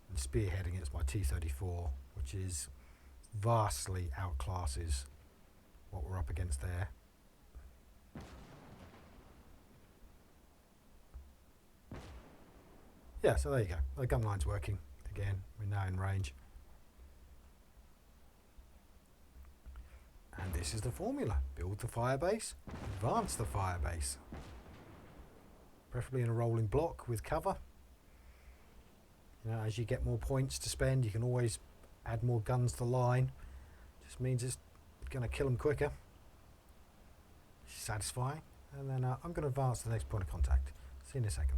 And spearheading it's my T-34, which is vastly outclasses what we're up against there. Yeah, so there you go. The gun line's working again. We're now in range. And this is the formula. Build the firebase, advance the firebase. Preferably in a rolling block with cover. You know, as you get more points to spend, you can always add more guns to the line. Just means it's going to kill them quicker. Satisfying. And then I'm going to advance to the next point of contact. See you in a second.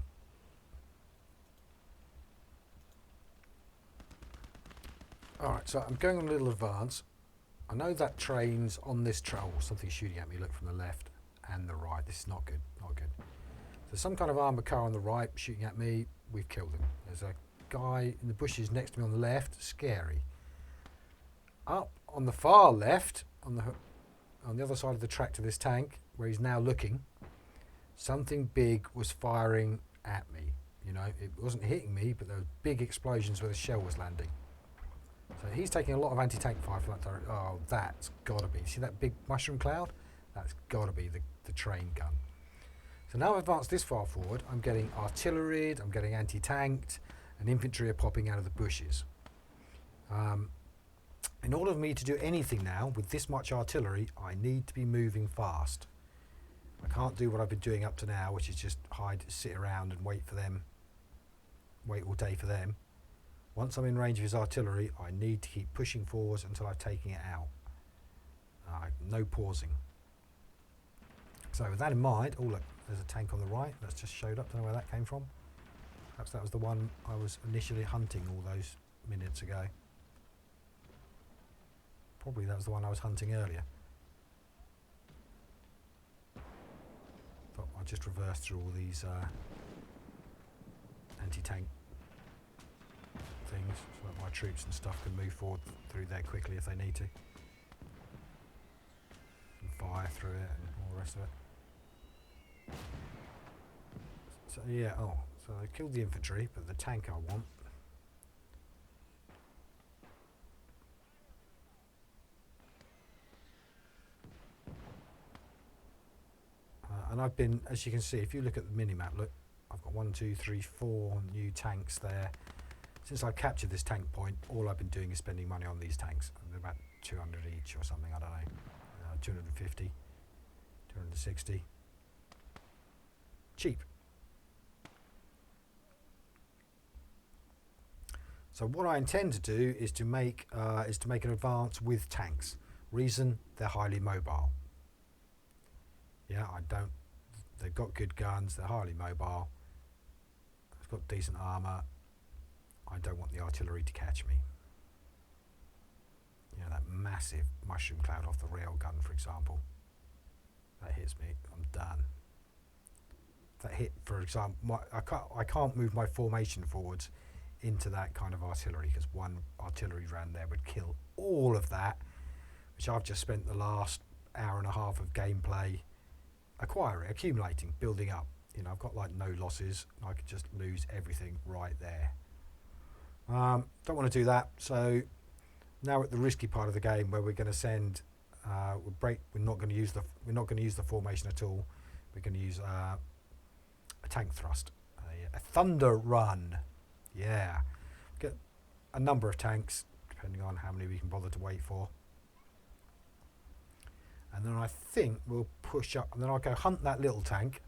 Alright, so I'm going on a little advance. I know that train's on this trail. Something's shooting at me. Look from the left and the right. This is not good. Not good. There's some kind of armoured car on the right shooting at me. We've killed him. There's a guy in the bushes next to me on the left. Scary. Up on the far left, on the other side of the track to this tank, where he's now looking, something big was firing at me. You know, it wasn't hitting me, but there were big explosions where the shell was landing. So he's taking a lot of anti-tank fire from that direction. Oh, that's got to be. See that big mushroom cloud? That's got to be the train gun. So now I've advanced this far forward, I'm getting artilleried, I'm getting anti-tanked, and infantry are popping out of the bushes. In order for me to do anything now with this much artillery, I need to be moving fast. I can't do what I've been doing up to now, which is just sit around and wait for them, wait all day for them. Once I'm in range of his artillery, I need to keep pushing forwards until I've taken it out. No pausing. So with that in mind, oh look, there's a tank on the right that's just showed up. Don't know where that came from. Perhaps that was the one I was initially hunting all those minutes ago. Probably that was the one I was hunting earlier. But I'll just reverse through all these anti-tank things so that my troops and stuff can move forward through there quickly if they need to. And fire through it and all the rest of it. So yeah, so I killed the infantry, but the tank I want. And I've been, as you can see, if you look at the mini-map, look, I've got 1, 2, 3, 4 new tanks there. Since I captured this tank point, all I've been doing is spending money on these tanks. They're about 200 each or something, I don't know. 250, 260. Cheap. So what I intend to do is to make an advance with tanks. Reason, they're highly mobile. Yeah, they've got good guns, they're highly mobile. They've got decent armour. I don't want the artillery to catch me. You know, that massive mushroom cloud off the railgun, for example. That hits me, I'm done. That hit, for example, I can't move my formation forwards into that kind of artillery, because one artillery round there would kill all of that, which I've just spent the last hour and a half of gameplay acquiring, accumulating, building up. You know, I've got like no losses. I could just lose everything right there. Don't want to do that. So now we're at the risky part of the game where we're going to send. We're not going to use the formation at all. We're going to use a tank thrust, a thunder run. Yeah, get a number of tanks depending on how many we can bother to wait for. And then I think we'll push up, and then I'll go hunt that little tank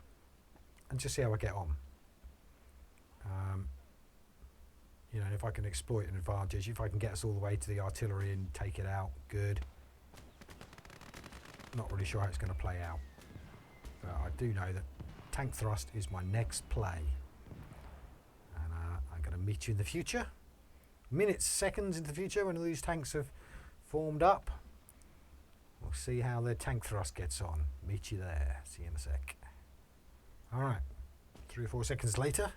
and just see how I get on. You know, if I can exploit an advantage, if I can get us all the way to the artillery and take it out, good. Not really sure how it's going to play out. But I do know that tank thrust is my next play. And I'm going to meet you in the future. Minutes, seconds in the future when all these tanks have formed up. We'll see how the tank thrust gets on. Meet you there. See you in a sec. All right. 3 or 4 seconds later.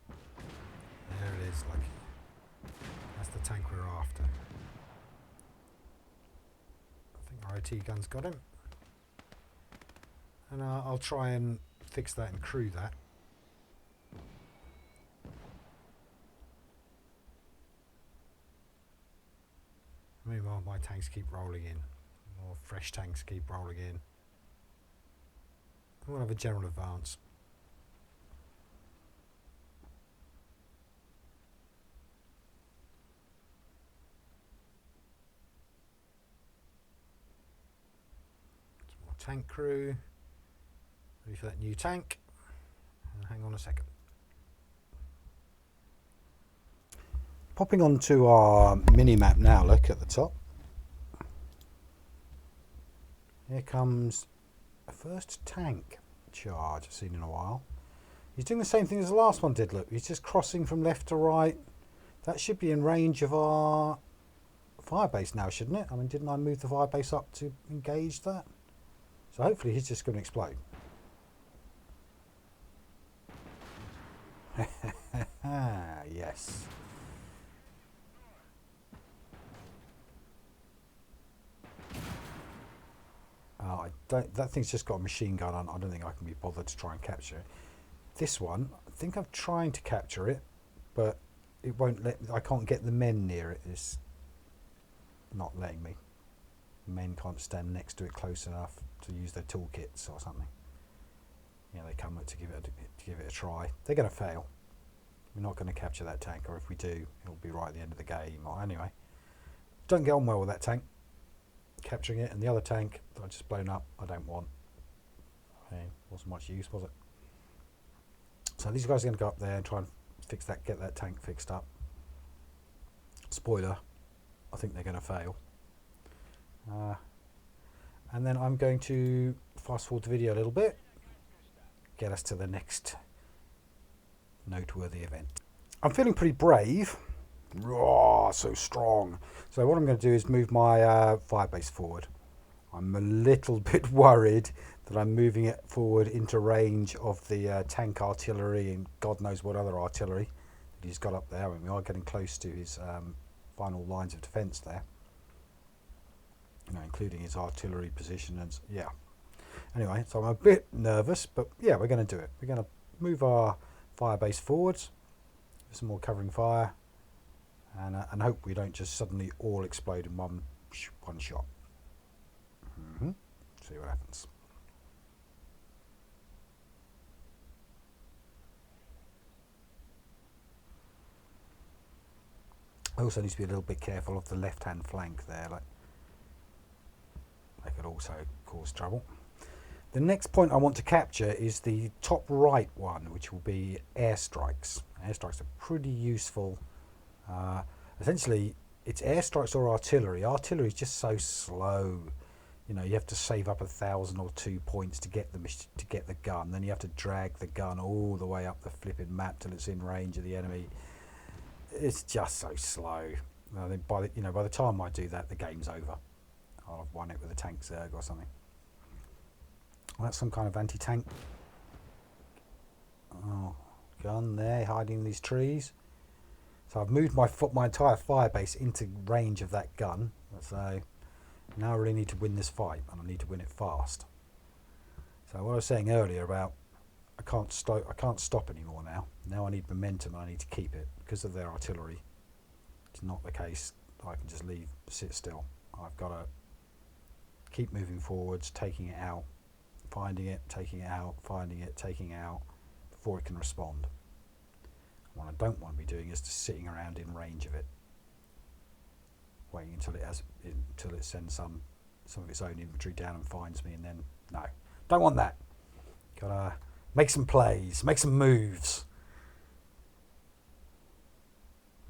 There it is. Like, that's the tank we're after. I think our OT gun's got him. And I'll try and fix that and crew that. Meanwhile, my tanks keep rolling in. More fresh tanks keep rolling in. We'll have a general advance. Some more tank crew. Ready for that new tank. Hang on a second. Popping onto our mini-map now, look at the top. Here comes a first tank charge I've seen in a while. He's doing the same thing as the last one did, look. He's just crossing from left to right. That should be in range of our firebase now, shouldn't it? I mean, didn't I move the firebase up to engage that? So hopefully he's just going to explode. Yes. That thing's just got a machine gun on. I don't think I can be bothered to try and capture it. This one, I think I'm trying to capture it, but it won't let. I can't get the men near it. It's not letting me. Men can't stand next to it close enough to use their toolkits or something. Yeah, they come to give it a try. They're going to fail. We're not going to capture that tank, or if we do, it'll be right at the end of the game. Or anyway, don't get on well with that tank. Capturing it, and the other tank that I just blown up, I don't want. Okay, wasn't much use, was it? So these guys are going to go up there and try and fix that, get that tank fixed up. Spoiler, I think they're going to fail. And then I'm going to fast forward the video a little bit, get us to the next noteworthy event. I'm feeling pretty brave. Raw, so strong. So what I'm going to do is move my firebase forward. I'm a little bit worried that I'm moving it forward into range of the tank artillery and God knows what other artillery that he's got up there. I mean, we are getting close to his final lines of defence there. You know, including his artillery position and yeah. Anyway, so I'm a bit nervous, but yeah, we're going to do it. We're going to move our firebase forwards with some more covering fire. And hope we don't just suddenly all explode in one shot. See what happens. I also need to be a little bit careful of the left-hand flank there. Like, they could also cause trouble. The next point I want to capture is the top right one, which will be airstrikes. Airstrikes are pretty useful. Essentially, it's airstrikes or artillery. Artillery is just so slow. You know, you have to save up 1,000 or 2 points to get the gun. Then you have to drag the gun all the way up the flipping map till it's in range of the enemy. It's just so slow. By the time I do that, the game's over. I'll have won it with a tank zerg or something. Well, that's some kind of anti-tank. Oh, gun there, hiding in these trees. So I've moved my entire firebase into range of that gun. So now I really need to win this fight, and I need to win it fast. So what I was saying earlier about I can't stop anymore now. Now I need momentum, and I need to keep it because of their artillery. It's not the case. I can just sit still. I've got to keep moving forwards, taking it out, finding it, taking it out, finding it, taking it out, before it can respond. What I don't want to be doing is just sitting around in range of it, waiting until it sends some of its own infantry down and finds me, and then no, don't want that. Gotta make some plays, make some moves,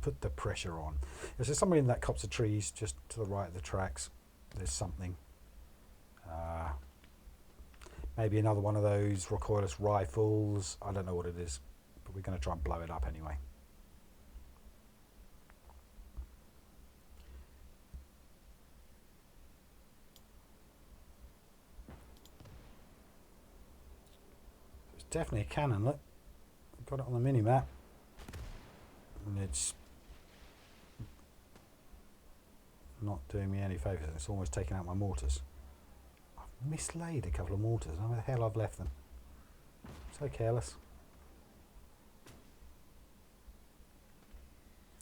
put the pressure on. If there's somebody in that copse of trees just to the right of the tracks, there's something. Maybe another one of those recoilless rifles. I don't know what it is, but we're going to try and blow it up anyway. It's definitely a cannon, look. I've got it on the mini-map. And it's not doing me any favours. It's almost taking out my mortars. I've mislaid a couple of mortars. I don't know where the hell I've left them. So careless.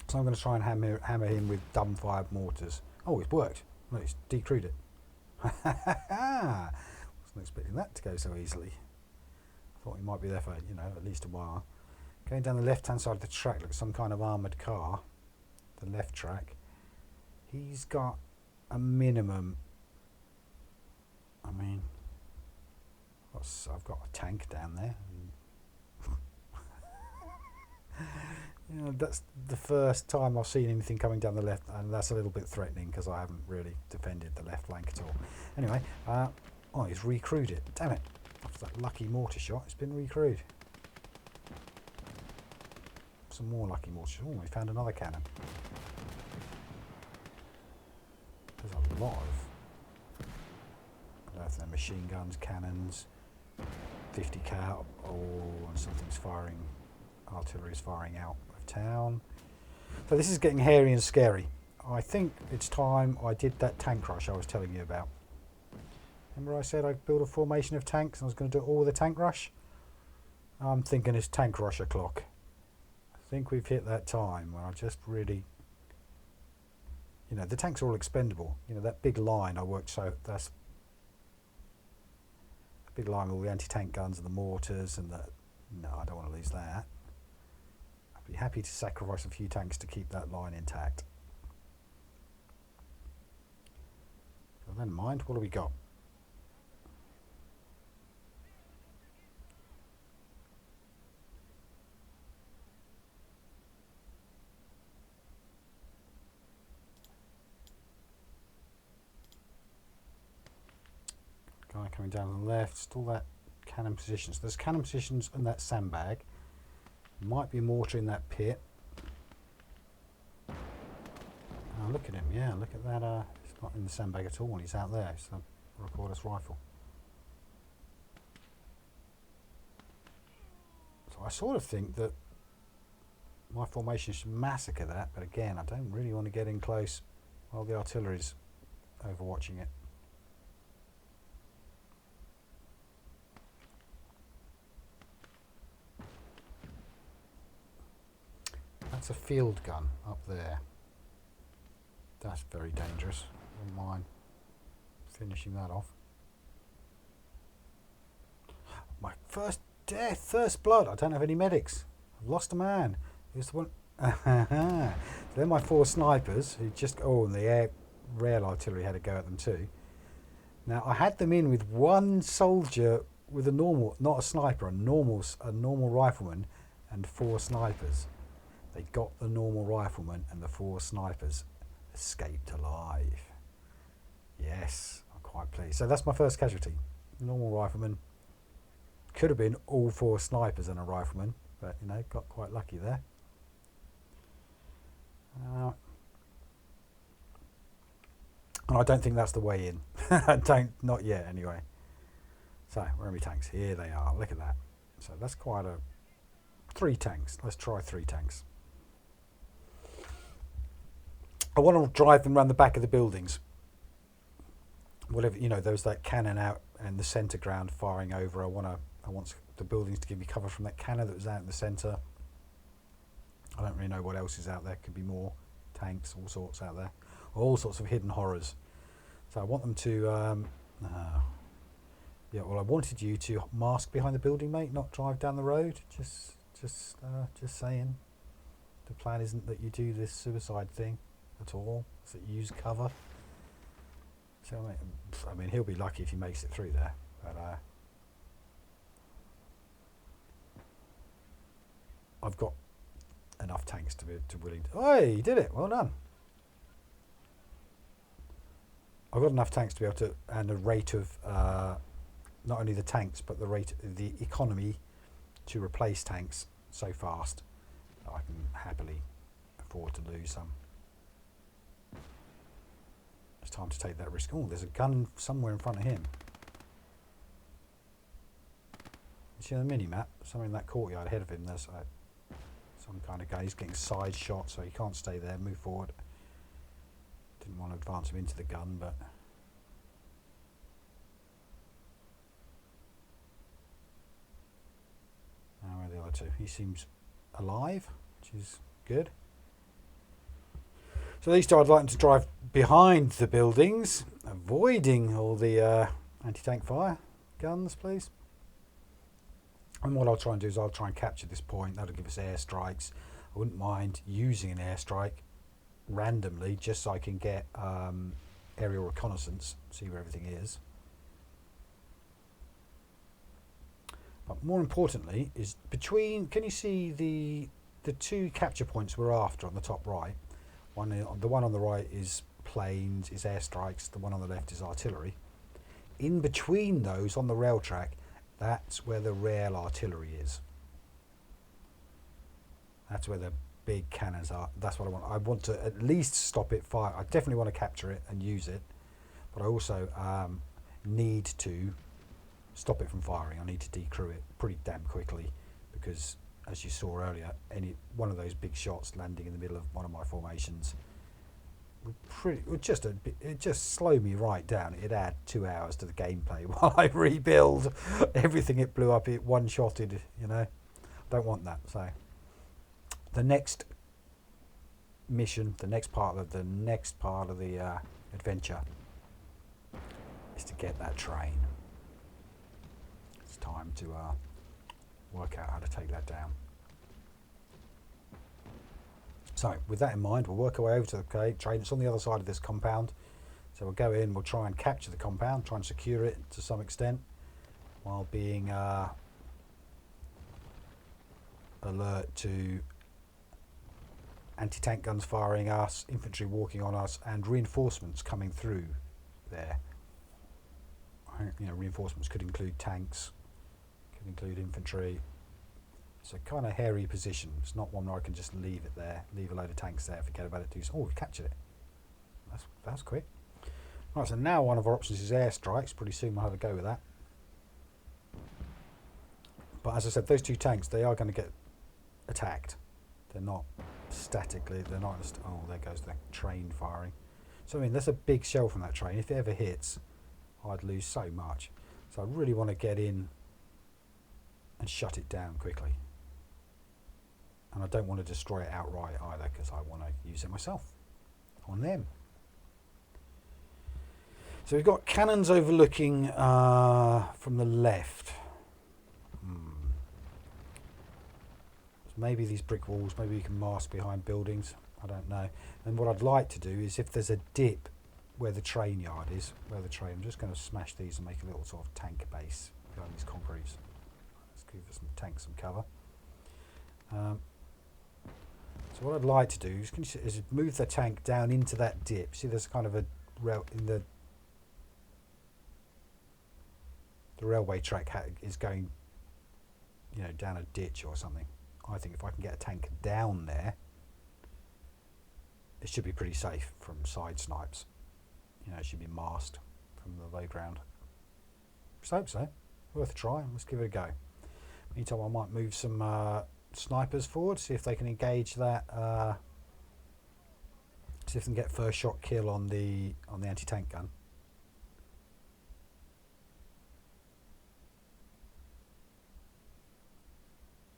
So I'm going to try and hammer him with dumbfired mortars. Oh, it's worked. Look, it's decrewed it. Wasn't expecting that to go so easily. Thought he might be there for, at least a while. Going down the left-hand side of the track, looks some kind of armoured car. The left track. He's got a minimum. I mean, I've got a tank down there. That's the first time I've seen anything coming down the left, and that's a little bit threatening because I haven't really defended the left flank at all. Anyway, oh, he's recrewed it. Damn it. After that lucky mortar shot, it's been recrewed. Some more lucky mortar shots. Oh, we found another cannon. There's a lot of, I don't know if they're machine guns, cannons, 50 cal, and something's firing, artillery's firing out of town. So this is getting hairy and scary. I think it's time I did that tank rush I was telling you about. Remember I said I'd build a formation of tanks and I was going to do it all with a tank rush? I'm thinking it's tank rush o'clock. I think we've hit that time where I just really, the tanks are all expendable. That big line I worked, so that's a big line with all the anti-tank guns and the mortars and the, no, I don't want to lose that. I'd be happy to sacrifice a few tanks to keep that line intact. With that in mind, what do we got? Guy coming down on the left, still that cannon positions. There's cannon positions in that sandbag. Might be mortar in that pit. Oh, look at him, yeah, look at that. He's not in the sandbag at all, he's out there. It's a recoilless rifle. So I sort of think that my formation should massacre that, but again, I don't really want to get in close while the artillery's overwatching it. That's a field gun up there. That's very dangerous. Wouldn't mind finishing that off. My first death, first blood. I don't have any medics. I've lost a man. Who's the one? So they're my 4 snipers who just, and the rail artillery had a go at them too. Now I had them in with one soldier with a normal, not a sniper, a normal rifleman and 4 snipers. They got the normal rifleman and the 4 snipers escaped alive. Yes, I'm quite pleased. So that's my first casualty. Normal rifleman. Could have been all 4 snipers and a rifleman, but got quite lucky there. And I don't think that's the way in. Not yet anyway. So where are my tanks? Here they are. Look at that. So that's quite a 3 tanks. Let's try 3 tanks. I want to drive them around the back of the buildings. Whatever, there was that cannon out in the centre ground firing over. I want the buildings to give me cover from that cannon that was out in the centre. I don't really know what else is out there. Could be more tanks, all sorts out there, all sorts of hidden horrors. So I want them to. Yeah, well, I wanted you to mask behind the building, mate, not drive down the road. Just saying. The plan isn't that you do this suicide thing at all. It's that you use cover. So I mean, he'll be lucky if he makes it through there. But I've got enough tanks to be willing to. Oh, he did it! Well done. I've got enough tanks to be able to, and a rate of not only the tanks but the economy to replace tanks so fast that I can happily afford to lose some. It's time to take that risk. Oh, there's a gun somewhere in front of him. You see on the mini-map, somewhere in that courtyard ahead of him, there's some kind of gun. He's getting side shot, so he can't stay there, move forward. Didn't want to advance him into the gun, but... where are the other two? He seems alive, which is good. So these two I'd like them to drive behind the buildings, avoiding all the anti-tank fire guns, please. And what I'll try and do is I'll try and capture this point. That'll give us airstrikes. I wouldn't mind using an airstrike randomly just so I can get aerial reconnaissance, see where everything is. But more importantly is between, can you see the two capture points we're after on the top right? The one on the right is planes, is airstrikes, the one on the left is artillery. In between those on the rail track, that's where the rail artillery is. That's where the big cannons are. That's what I want. I want to at least stop it fire. I definitely want to capture it and use it, but I also need to stop it from firing. I need to decrew it pretty damn quickly because, as you saw earlier, any one of those big shots landing in the middle of one of my formations would just slow me right down. It'd add 2 hours to the gameplay while I rebuild everything it blew up. It one-shotted, you know. I don't want that. So the next mission, the next part of the adventure is to get that train. It's time to work out how to take that down. So with that in mind, we'll work our way over to the train. It's on the other side of this compound. So we'll go in, we'll try and capture the compound, try and secure it to some extent, while being alert to anti-tank guns firing us, infantry walking on us, and reinforcements coming through there. You know, reinforcements could include tanks, could include infantry. It's a kind of hairy position. It's not one where I can just leave it there, leave a load of tanks there, forget about it, do so. Oh, we've captured it. That's quick. Right, so now one of our options is airstrikes. Pretty soon we'll have a go with that. But as I said, those two tanks, they are going to get attacked. They're not statically, they're not just, oh, there goes the train firing. So I mean, there's a big shell from that train. If it ever hits, I'd lose so much. So I really want to get in and shut it down quickly. And I don't want to destroy it outright either, because I want to use it myself on them. So we've got cannons overlooking from the left. So maybe these brick walls, maybe you can mask behind buildings. I don't know. And what I'd like to do is, if there's a dip where the train yard is, I'm just going to smash these and make a little sort of tank base behind these concretes. Let's give some tanks some cover. So what I'd like to do is move the tank down into that dip. See, there's kind of a rail in the railway track is going, you know, down a ditch or something. I think if I can get a tank down there, it should be pretty safe from side snipes. You know, it should be masked from the low ground. Just hope so. Worth a try. Let's give it a go. Meantime, I might move some snipers forward, see if they can engage that. See if they can get first shot kill on the anti-tank gun.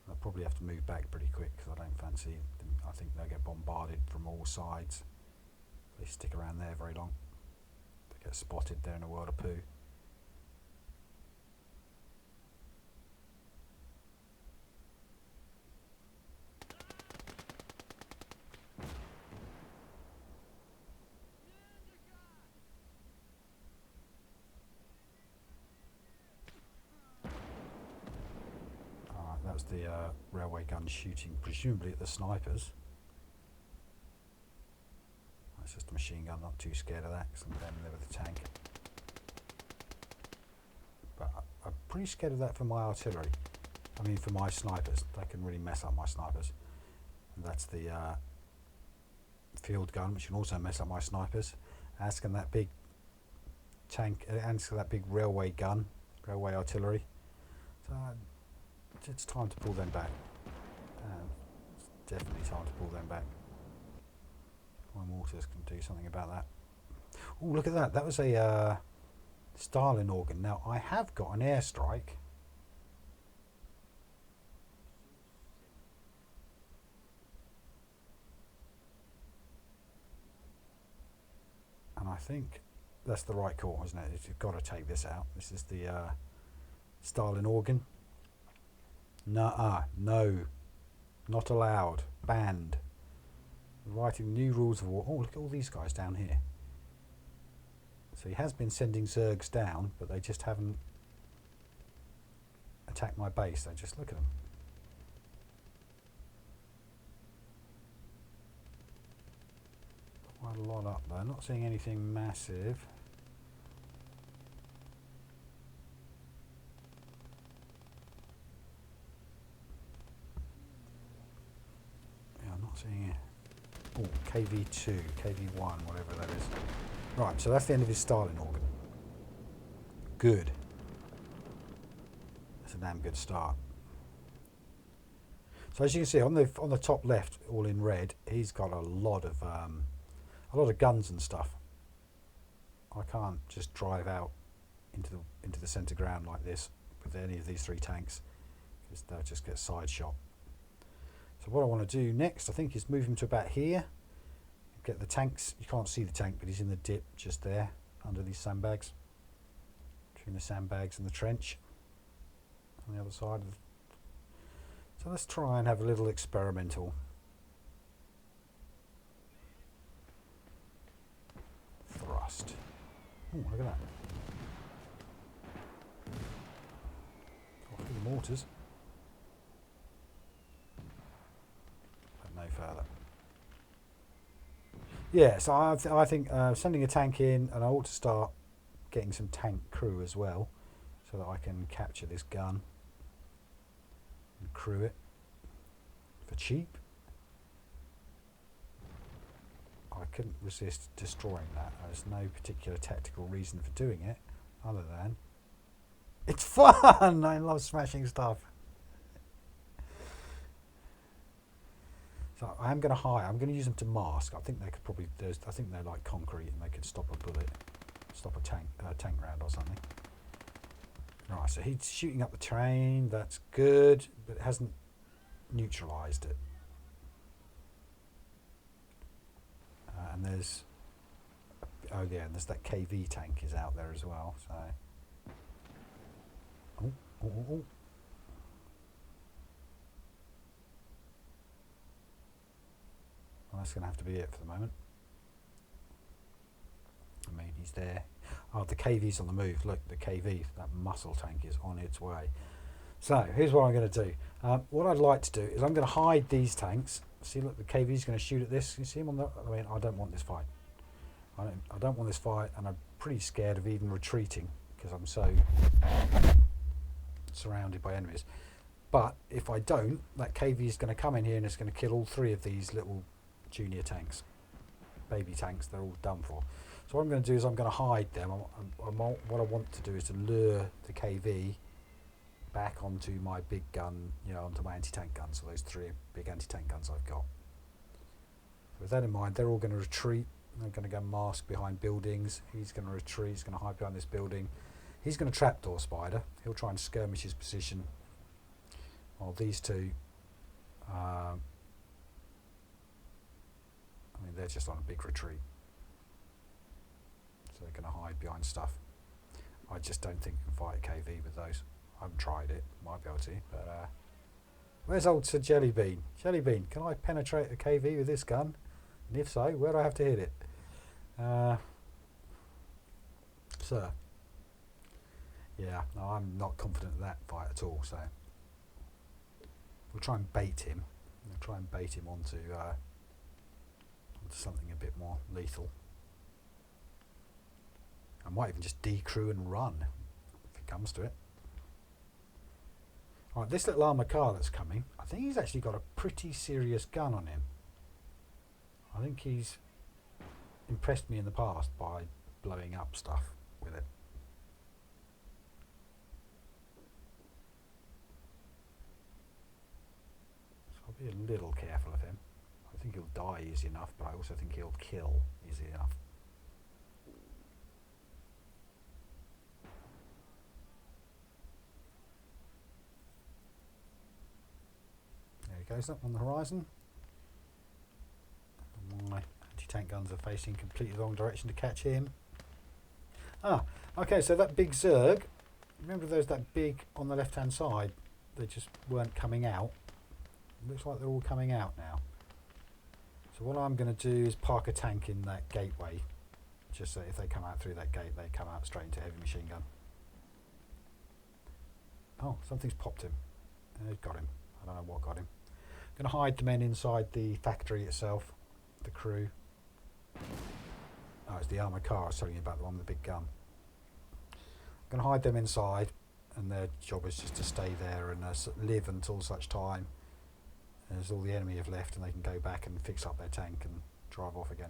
I'll probably have to move back pretty quick because I don't fancy them I think they'll get bombarded from all sides. They stick around there very long. They get spotted, they're in a world of poo. That was the railway gun shooting, presumably at the snipers. That's just a machine gun, not too scared of that because I'm down there with the tank. But I'm pretty scared of that for my artillery. I mean for my snipers. That can really mess up my snipers. And that's the field gun, which can also mess up my snipers. As can that big tank, and that big railway gun, railway artillery. So it's time to pull them back. It's definitely time to pull them back. My mortars can do something about that. Oh, look at that. That was a Stalin organ. Now, I have got an airstrike. And I think that's the right call, isn't it? You've got to take this out. This is the Stalin organ. No, not allowed, banned. Writing new rules of war. Oh, look at all these guys down here. So he has been sending Zergs down, but they just haven't attacked my base. They just look at them. Quite a lot up there. Not seeing anything massive. Seeing it. Oh, KV2, KV1, whatever that is. Right, so that's the end of his Stalin organ. Good. That's a damn good start. So as you can see on the top left, all in red, he's got a lot of guns and stuff. I can't just drive out into the centre ground like this with any of these three tanks because they'll just get side shot. So what I want to do next, I think, is move him to about here. Get the tanks. You can't see the tank, but he's in the dip just there, under these sandbags. Between the sandbags and the trench. On the other side. So let's try and have a little experimental. Thrust. Oh, look at that. Off with the mortars. No further. Yeah, so I think sending a tank in, and I ought to start getting some tank crew as well, so that I can capture this gun and crew it for cheap. I couldn't resist destroying that. There's no particular tactical reason for doing it, other than it's fun. I love smashing stuff. So I am going to hire. I'm going to use them to mask. I think they could probably. I think they're like concrete, and they could stop a bullet, stop a tank round or something. Right. So he's shooting up the train. That's good, but it hasn't neutralised it. And there's. Oh yeah, and there's that KV tank is out there as well. So. Oh. Well, that's going to have to be it for the moment. I mean, he's there. Oh, the KV's on the move. Look, the KV, that muscle tank, is on its way. So, here's what I'm going to do. What I'd like to do is I'm going to hide these tanks. See, look, the KV's going to shoot at this. You see him on the... I mean, I don't want this fight. I don't want this fight, and I'm pretty scared of even retreating because I'm so surrounded by enemies. But if I don't, that KV is going to come in here and it's going to kill all three of these little junior tanks, baby tanks. They're all done for. So what I'm going to do is I'm going to hide them. What I want to do is to lure the KV back onto my big gun, onto my anti-tank guns. So those three big anti-tank guns I've got. So with that in mind, they're all going to retreat. They're going to go mask behind buildings. He's going to retreat. He's going to hide behind this building. He's going to trapdoor Spider. He'll try and skirmish his position. While these two they're just on a big retreat. So they're going to hide behind stuff. I just don't think you can fight a KV with those. I haven't tried it. Might be able to. But where's old Sir Jellybean? Jellybean, can I penetrate a KV with this gun? And if so, where do I have to hit it? Sir. Yeah, no, I'm not confident of that fight at all. So we'll try and bait him. We'll try and bait him onto something a bit more lethal. I might even just decrew and run if it comes to it. Right, this little armoured car that's coming, I think he's actually got a pretty serious gun on him. I think he's impressed me in the past by blowing up stuff with it. So I'll be a little careful of him. I think he'll die easy enough, but I also think he'll kill easy enough. There he goes up on the horizon. My anti-tank guns are facing completely the wrong direction to catch him. Ah, okay, so that big Zerg, remember those that big on the left hand side, they just weren't coming out. Looks like they're all coming out now. So what I'm going to do is park a tank in that gateway, just so if they come out through that gate, they come out straight into heavy machine gun. Oh, something's popped him. It got him. I don't know what got him. I'm going to hide the men inside the factory itself, the crew. Oh, it's the armoured car I was telling you about, the one with the big gun. I'm going to hide them inside, and their job is just to stay there and live until such time as all the enemy have left and they can go back and fix up their tank and drive off again.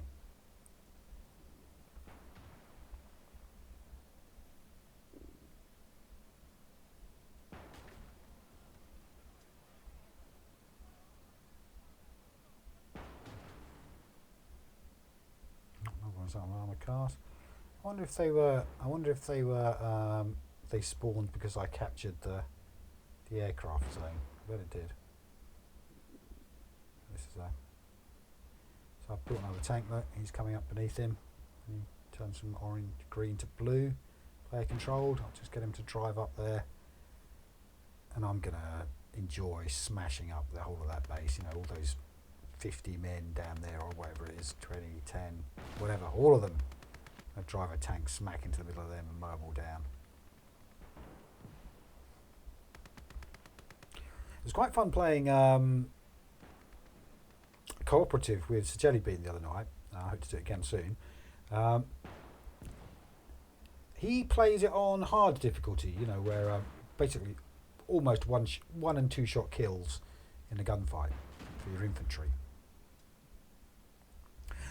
Armoured cars. I wonder if they were. They spawned because I captured the aircraft zone. I bet it did. This is a. So I've built another tank. Look, he's coming up beneath him. He turns from orange, green to blue. Player controlled. I'll just get him to drive up there, and I'm gonna enjoy smashing up the whole of that base. You know, all those 50 men down there, or whatever it is, 20, 10, whatever, all of them. I'll drive a tank smack into the middle of them and mow them all down. It was quite fun playing cooperative with Sir Jellybean the other night. I hope to do it again soon. He plays it on hard difficulty, you know, where basically almost one and two shot kills in a gunfight for your infantry.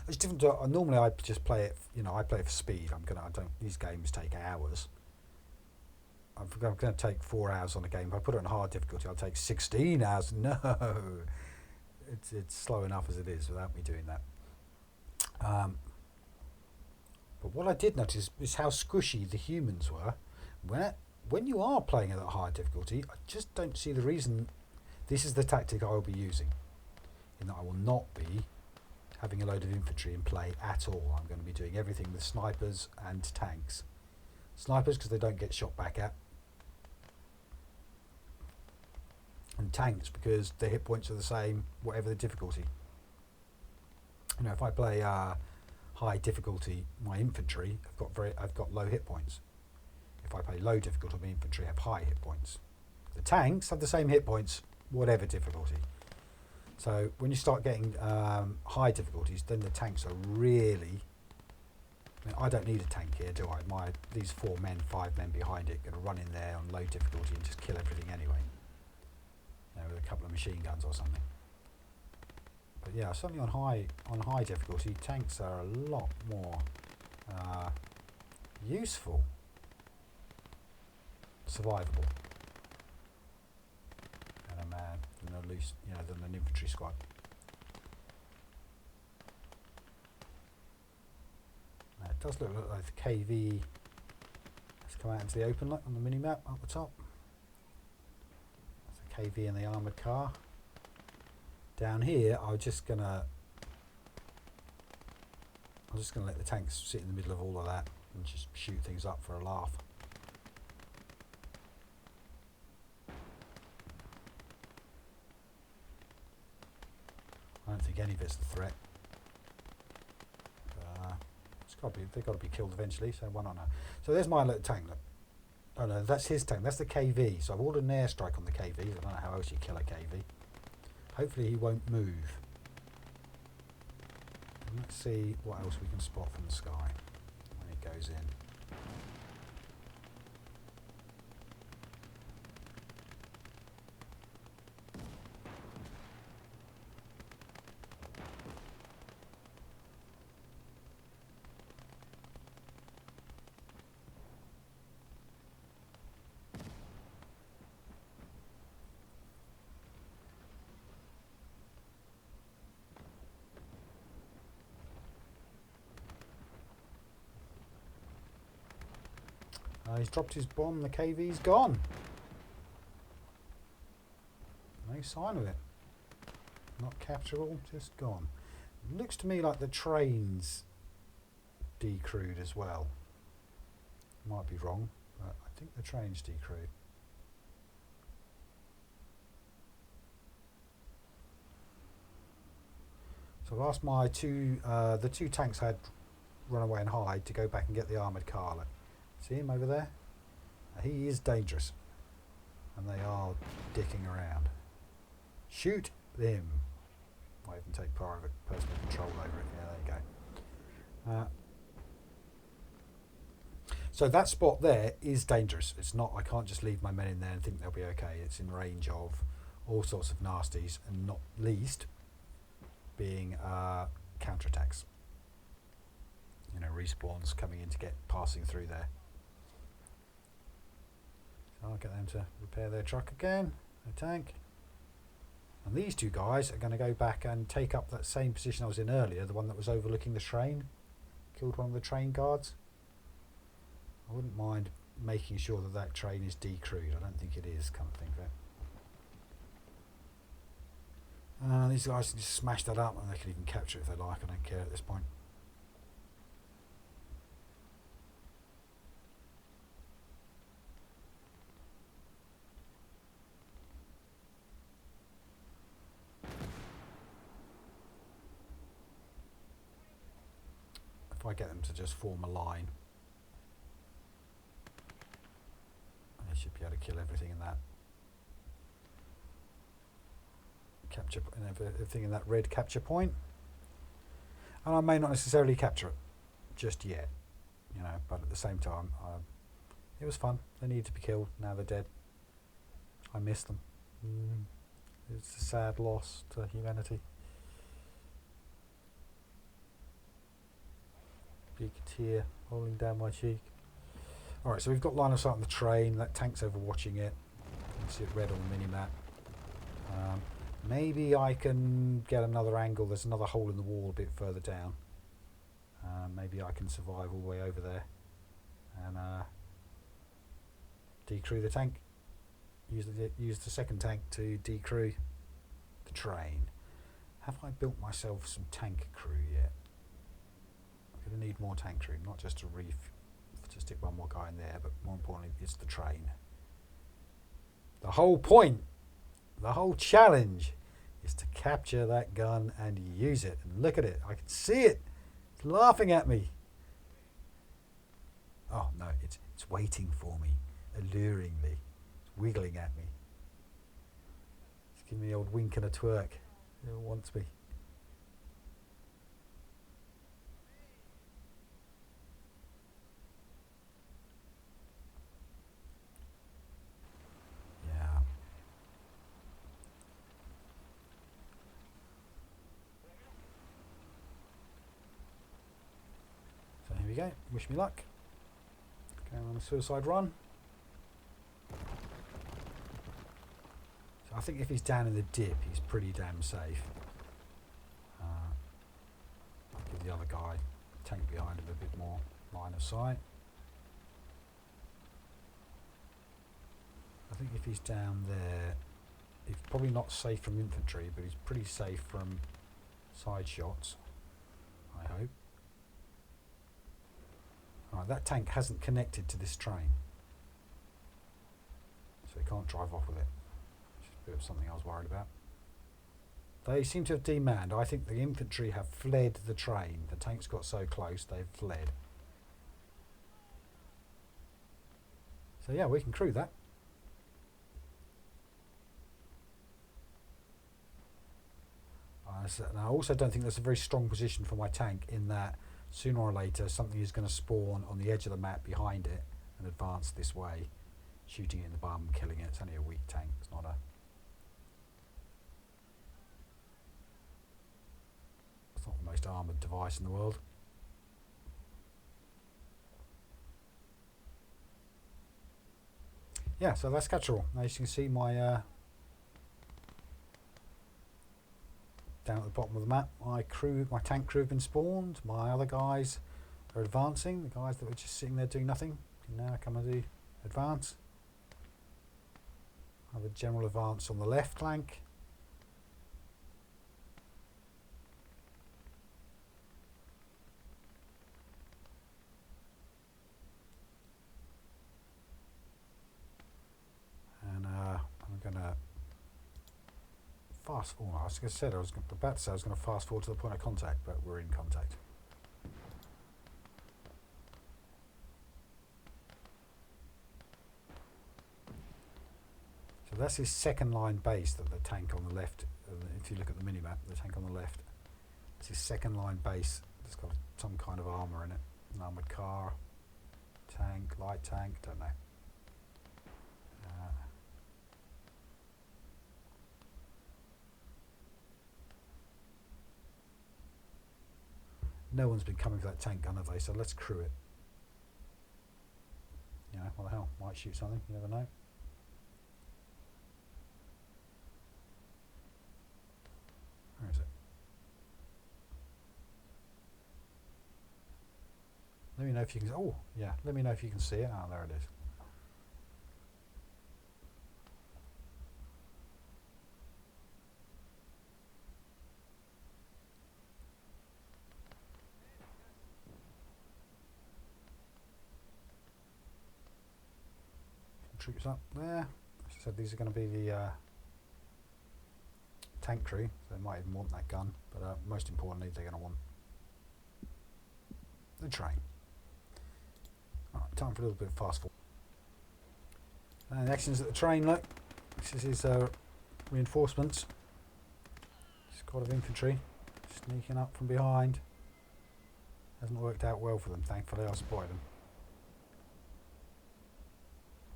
It's different. Normally, I just play it. You know, I play it for speed. These games take hours. I'm going to take 4 hours on a game. If I put it on hard difficulty, I'll take 16 hours. No, it's slow enough as it is without me doing that. But what I did notice is how squishy the humans were. When you are playing at that hard difficulty, I just don't see the reason. This is the tactic I will be using. In that I will not be having a load of infantry in play at all. I'm going to be doing everything with snipers and tanks. Snipers because they don't get shot back at, and tanks because their hit points are the same whatever the difficulty. You know, if I play high difficulty, my infantry I've got low hit points. If I play low difficulty, my infantry have high hit points. The tanks have the same hit points whatever difficulty. So when you start getting high difficulties, then the tanks are really. I mean, I don't need a tank here, do I? These 5 men behind it, going to run in there on low difficulty and just kill everything anyway. You know, with a couple of machine guns or something. But yeah, certainly on high difficulty, tanks are a lot more useful, survivable. Than an infantry squad. Now it does look like the KV has come out into the open, like on the mini map up the top. That's the KV and the armoured car. Down here, I'm just gonna I'm just going to let the tanks sit in the middle of all of that and just shoot things up for a laugh. I don't think any of it's a threat. They've got to be killed eventually, so why not now? So there's my little tank. Look. Oh no, that's his tank. That's the KV. So I've ordered an airstrike on the KV. I don't know how else you kill a KV. Hopefully he won't move. And let's see what else we can spot from the sky when it goes in. He's dropped his bomb, the KV's gone. No sign of it. Not capturable, just gone. It looks to me like the train's decrewed as well. Might be wrong, but I think the train's decrewed. So I've asked my the two tanks I had run away and hide to go back and get the armoured car. Look. See him over there? He is dangerous. And they are dicking around. Shoot them. Might even take private personal control over it. Yeah, there you go. So that spot there is dangerous. It's not, I can't just leave my men in there and think they'll be okay. It's in range of all sorts of nasties, and not least being counterattacks. You know, respawns coming in to get passing through there. I'll get them to repair their truck again, their tank. And these two guys are going to go back and take up that same position I was in earlier, the one that was overlooking the train. Killed one of the train guards. I wouldn't mind making sure that that train is decrewed. I don't think it is, come to think of it. These guys can just smash that up, and they can even capture it if they like. I don't care at this point. If I get them to just form a line, they should be able to kill everything in that capture, everything in that red capture point. And I may not necessarily capture it just yet, you know, but at the same time, it was fun. They needed to be killed. Now they're dead. I miss them. It's a sad loss to humanity. Big tear rolling down my cheek. Alright, so we've got line of sight on the train. That tank's overwatching it. You can see it red on the mini-map. Maybe I can get another angle. There's another hole in the wall a bit further down. Maybe I can survive all the way over there and decrew the tank. Use the second tank to decrew the train. Have I built myself some tank crew yet? I'm going to need more tank crew, not just to stick one more guy in there, but more importantly, it's the train. The whole point, the whole challenge, is to capture that gun and use it. And look at it, I can see it. It's laughing at me. Oh no, it's waiting for me, alluringly. It's wiggling at me. It's giving me the old wink and a twerk. It wants me. Here we go, wish me luck. Going on a suicide run. So I think if he's down in the dip, he's pretty damn safe. I'll give the other guy, tank behind him, a bit more line of sight. I think if he's down there, he's probably not safe from infantry, but he's pretty safe from side shots, I hope. Right, that tank hasn't connected to this train, so he can't drive off with it. Which is a bit of something I was worried about. They seem to have demanned. I think the infantry have fled the train. The tanks got so close, they've fled. So yeah, we can crew that. And I also don't think that's a very strong position for my tank, in that sooner or later something is going to spawn on the edge of the map behind it and advance this way, shooting it in the bum, killing it. It's only a weak tank. It's not a... It's not the most armoured device in the world. Yeah, so that's Catch-all. Now as you can see, my down at the bottom of the map, my tank crew have been spawned. My other guys are advancing. The guys that were just sitting there doing nothing can now come and do advance. I have a general advance on the left flank. And I'm going to fast forward. I was about to say I was going to fast forward to the point of contact, but we're in contact. So that's his second line base, that the tank on the left, if you look at the minimap, the tank on the left, it's his second line base. It's got some kind of armour in it. An armoured car, tank, light tank, don't know. No one's been coming for that tank gun, have they? So let's crew it. You know, what the hell? Might shoot something, you never know. Where is it? Let me know if you can... Oh, yeah. Let me know if you can see it. Ah, there it is. Troops up there. As I said, these are going to be the tank crew, so they might even want that gun, but most importantly they're going to want the train. Alright, time for a little bit of fast forward. And the actions at the train, look. This is his reinforcements. Squad of infantry sneaking up from behind. Hasn't worked out well for them, thankfully. I spotted them.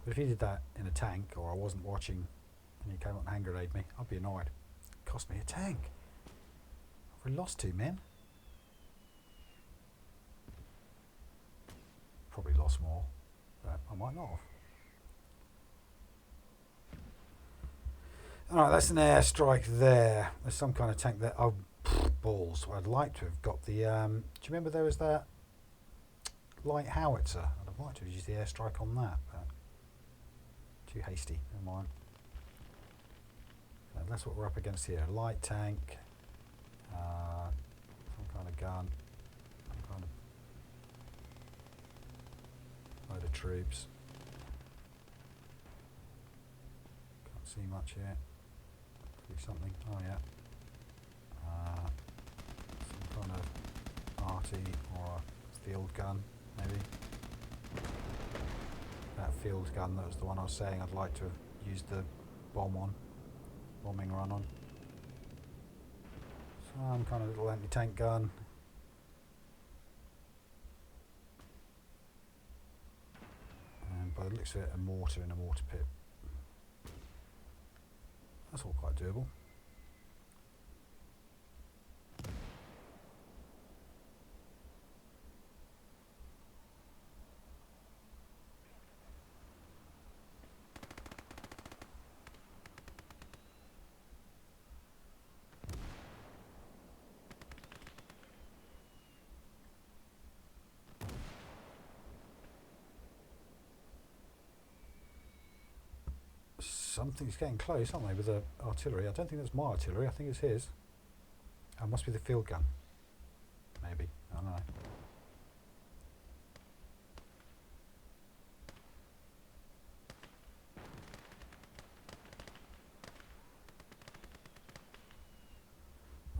But if he did that in a tank, or I wasn't watching and he came up and hand grenade me, I'd be annoyed. It cost me a tank. I've lost 2 men. Probably lost more, but I might not have. Alright, that's an airstrike there. There's some kind of tank there. Oh, balls. I'd like to have got the... do you remember there was that light howitzer? I'd have liked to have used the airstrike on that, but too hasty. Never mind. So that's what we're up against here. Light tank. Some kind of gun. Some kind of load of troops. Can't see much here. Could be something. Oh yeah. Some kind of arty or a field gun, maybe. That field gun, that was the one I was saying I'd like to have used the bombing run on. Some kind of little anti-tank gun. And by the looks of it, a mortar in a mortar pit. That's all quite doable. Something's getting close, aren't they, with the artillery? I don't think that's my artillery, I think it's his. It must be the field gun. Maybe, I don't know.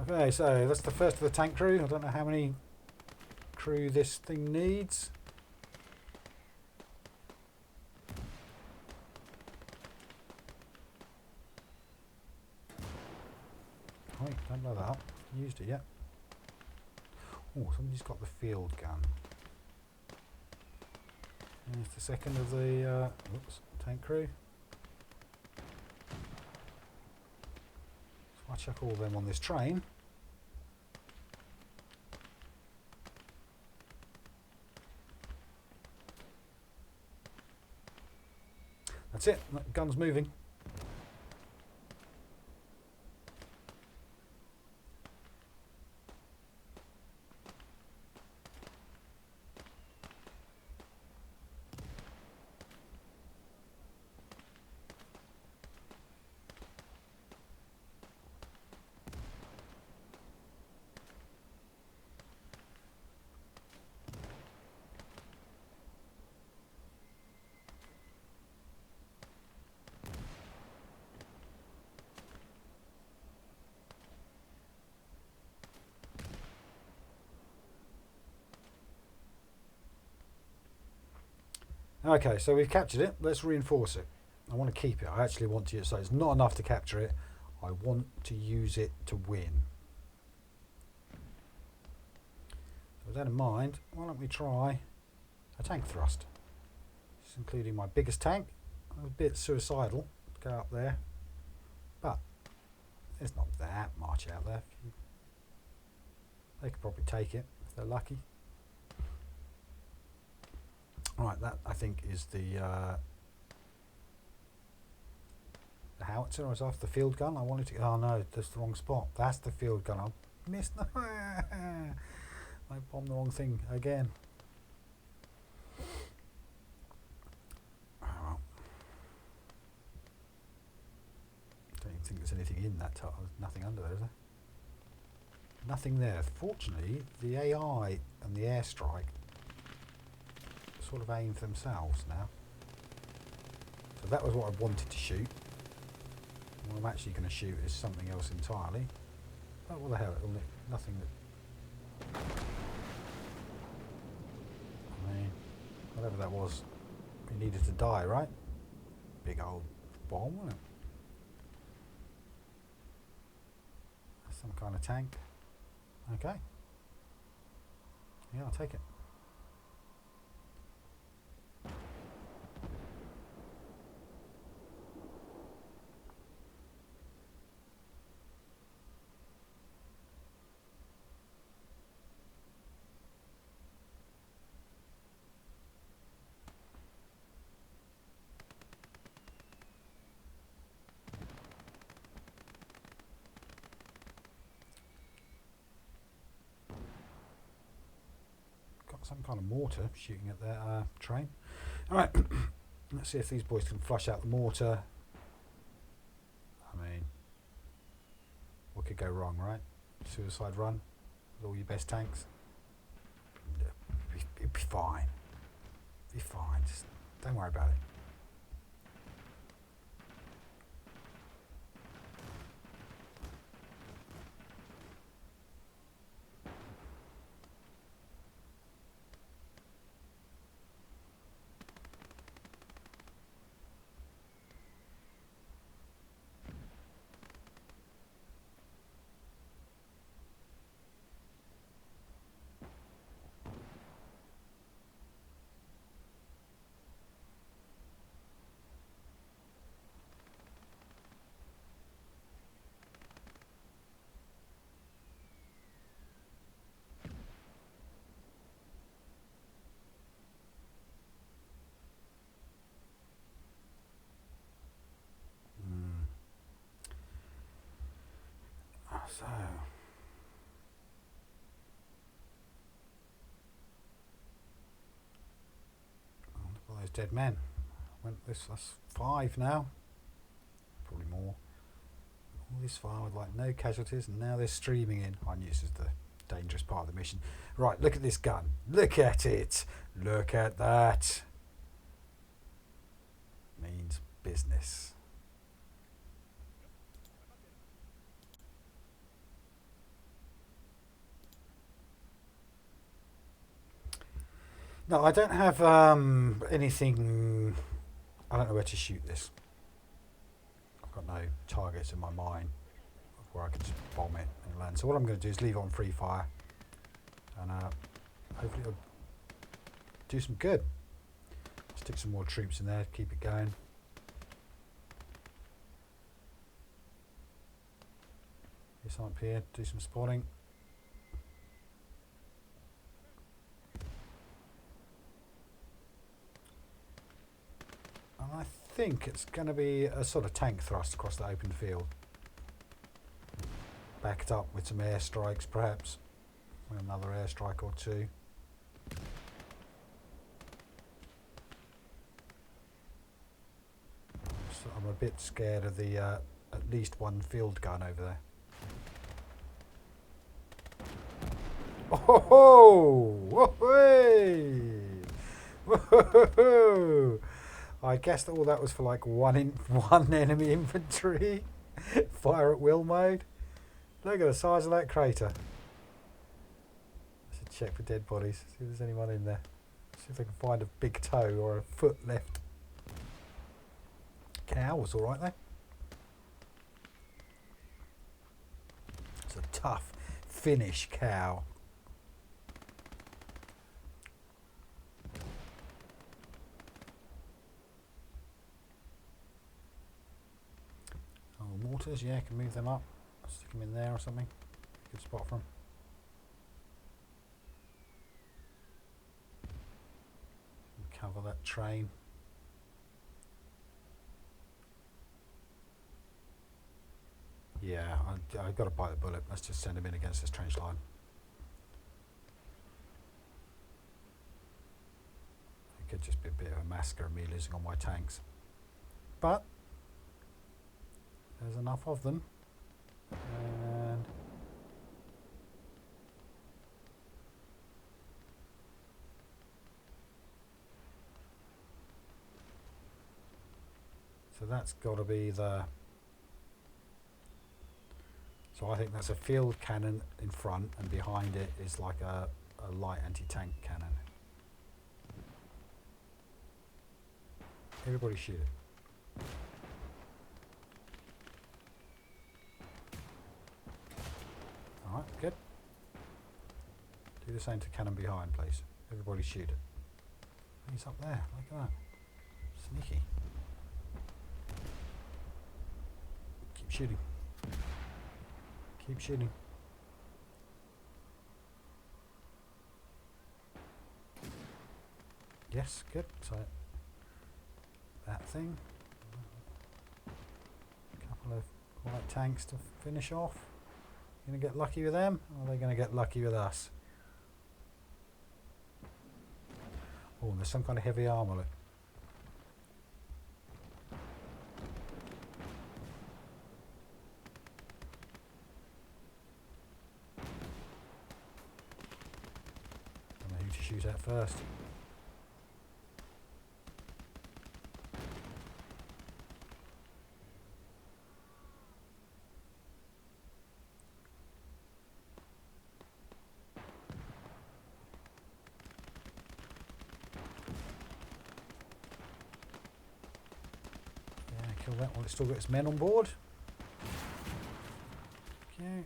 Okay, so that's the first of the tank crew. I don't know how many crew this thing needs. Wait, don't blow that up. Used it yet. Oh, somebody's got the field gun. There's the second of the tank crew. So I'll chuck all of them on this train. That's it. That gun's moving. Okay, so we've captured it. Let's reinforce it. I want to keep it. I actually want to use it. So it's not enough to capture it. I want to use it to win. So with that in mind, why don't we try a tank thrust? This is including my biggest tank. I'm a bit suicidal to go up there, but there's not that much out there. They could probably take it if they're lucky. Right, that I think is the howitzer. I was after the field gun. I wanted to. Oh no, that's the wrong spot. That's the field gun. I missed. I bombed the wrong thing again. Oh, well. Don't even think there's anything in that. There's nothing under there, is there? Nothing there. Fortunately, the AI and the airstrike sort of aim for themselves now. So that was what I wanted to shoot. What I'm actually going to shoot is something else entirely. Oh, what the hell? Nothing that... I mean, whatever that was, we needed to die, right? Big old bomb, wasn't it? That's some kind of tank. Okay. Yeah, I'll take it. Some kind of mortar shooting at their train. Alright, let's see if these boys can flush out the mortar. I mean, what could go wrong, right? Suicide run with all your best tanks. It'd be fine. It'd be fine. Just don't worry about it. So, look at all those dead men. That's 5 now, probably more. All this far with like no casualties, and now they're streaming in. I knew this is the dangerous part of the mission. Right, look at this gun. Look at it. Look at that. Means business. No, I don't have anything. I don't know where to shoot this. I've got no targets in my mind where I can just bomb it and land. So what I'm going to do is leave it on free fire, and hopefully it'll do some good. Stick some more troops in there, keep it going. This up here, do some spawning. And I think it's going to be a sort of tank thrust across the open field. Backed up with some airstrikes perhaps. With another airstrike or two. So I'm a bit scared of the at least one field gun over there. Oh ho! Whoa! I guessed all that was for like one enemy infantry. Fire at will mode. Look at the size of that crater. I should check for dead bodies. See if there's anyone in there. See if I can find a big toe or a foot left. Cow was all right there. It's a tough Finnish cow. Mortars, yeah, can move them up. Stick them in there or something. Good spot for them. Cover that train. Yeah, I've got to bite the bullet. Let's just send him in against this trench line. It could just be a bit of a massacre of me losing all my tanks. But there's enough of them. And so that's got to be the... So I think that's a field cannon in front, and behind it is like a light anti-tank cannon. Everybody shoot it. Alright, good. Do the same to cannon behind, please. Everybody shoot it. He's up there, look at that. Sneaky. Keep shooting. Keep shooting. Yes, good. So that thing. A couple of light tanks to finish off. Gonna get lucky with them, or are they gonna get lucky with us? Oh, there's some kind of heavy armour. Don't know who to shoot at first. Kill that one. It's still got its men on board. Okay.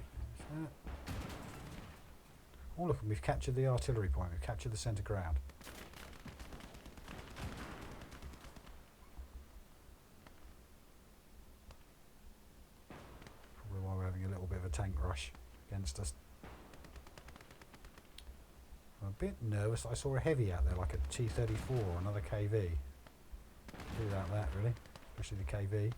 Oh look, we've captured the artillery point. We've captured the centre ground. Probably why we're having a little bit of a tank rush against us. I'm a bit nervous. I saw a heavy out there, like a T-34 or another KV. Do about that, really. Especially the KV.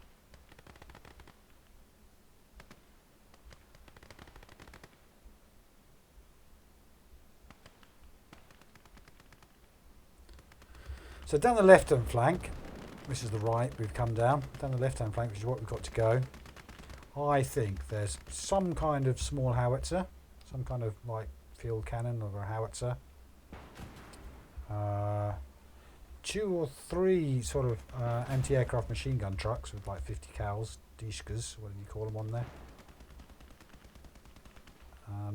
So down the left-hand flank, this is the right, we've come down the left-hand flank, which is what we've got to go. I think there's some kind of small howitzer, some kind of like field cannon or a howitzer. 2 or 3 sort of anti-aircraft machine gun trucks with like 50 cals, Dishkas, what do you call them on there?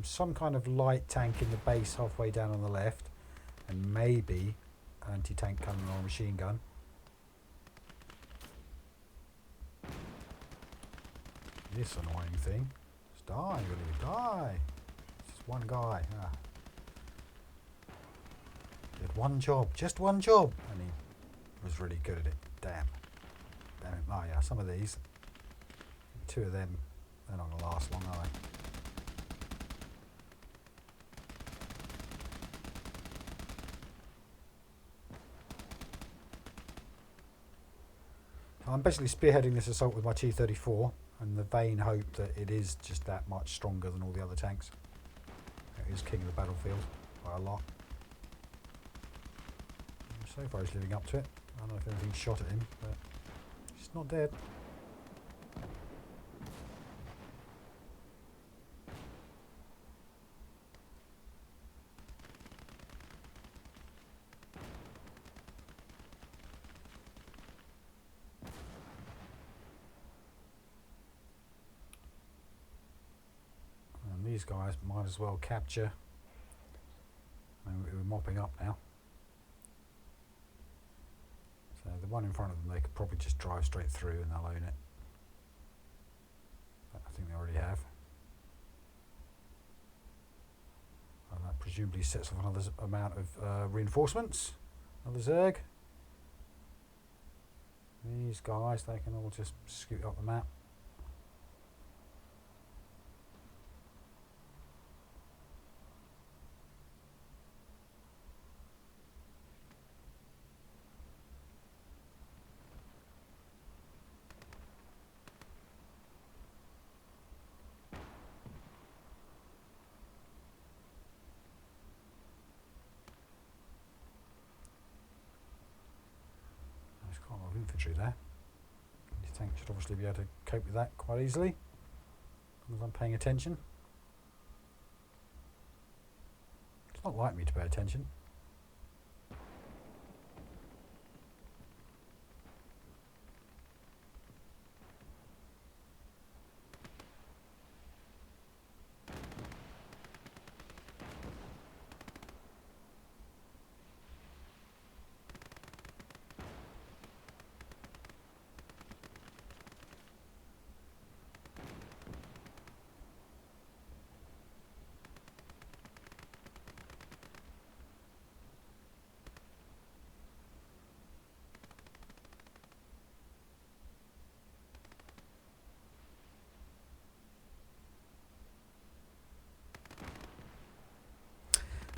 Some kind of light tank in the base halfway down on the left, and maybe an anti-tank cannon or a machine gun. This annoying thing. Just die, really, die. It's just one guy. Ah. Did one job, just one job, and he was really good at it. Damn. Damn it. Oh yeah, some of these, two of them, they're not going to last long, are they? I'm basically spearheading this assault with my T-34 and the vain hope that it is just that much stronger than all the other tanks. It is king of the battlefield by a lot. So far he's living up to it. I don't know if anything shot at him, but he's not dead. These guys might as well capture. I mean, we're mopping up now. So the one in front of them, they could probably just drive straight through and they'll own it. But I think they already have. And that presumably sets off another amount of reinforcements. Another Zerg. These guys, they can all just scoot up the map. Infantry there. This tank should obviously be able to cope with that quite easily, as long as I'm paying attention. It's not like me to pay attention.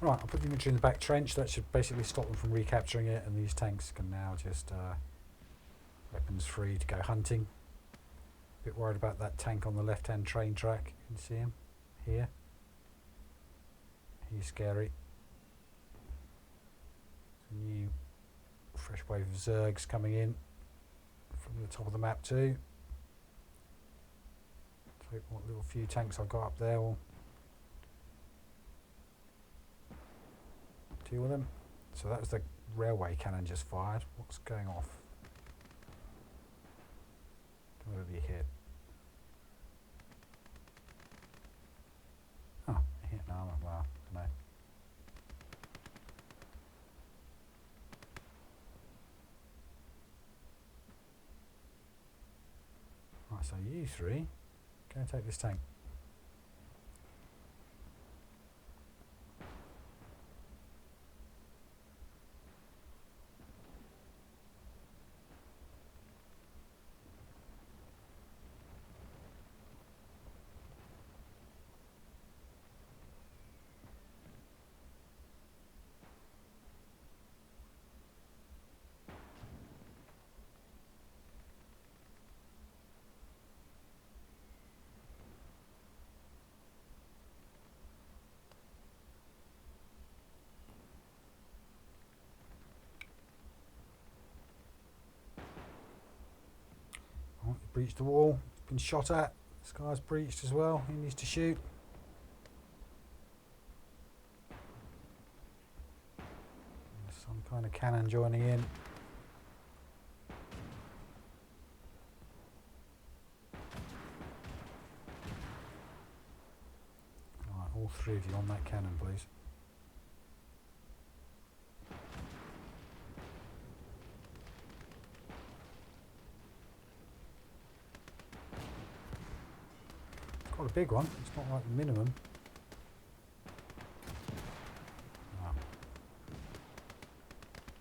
Right, I'll put the infantry in the back trench. That should basically stop them from recapturing it, and these tanks can now just weapons free to go hunting. A bit worried about that tank on the left-hand train track. You can see him here. He's scary. There's a new fresh wave of Zergs coming in from the top of the map too. So what little few tanks I've got up there will deal with them. So that was the railway cannon just fired. What's going off? Don't know whether he hit. Oh, he hit an armour. Well, I don't know. Right, so you three go and take this tank. Breached the wall, been shot at. This guy's breached as well, he needs to shoot. There's some kind of cannon joining in. Alright, all three of you on that cannon, please. Quite a big one. It's not like the minimum. Oh.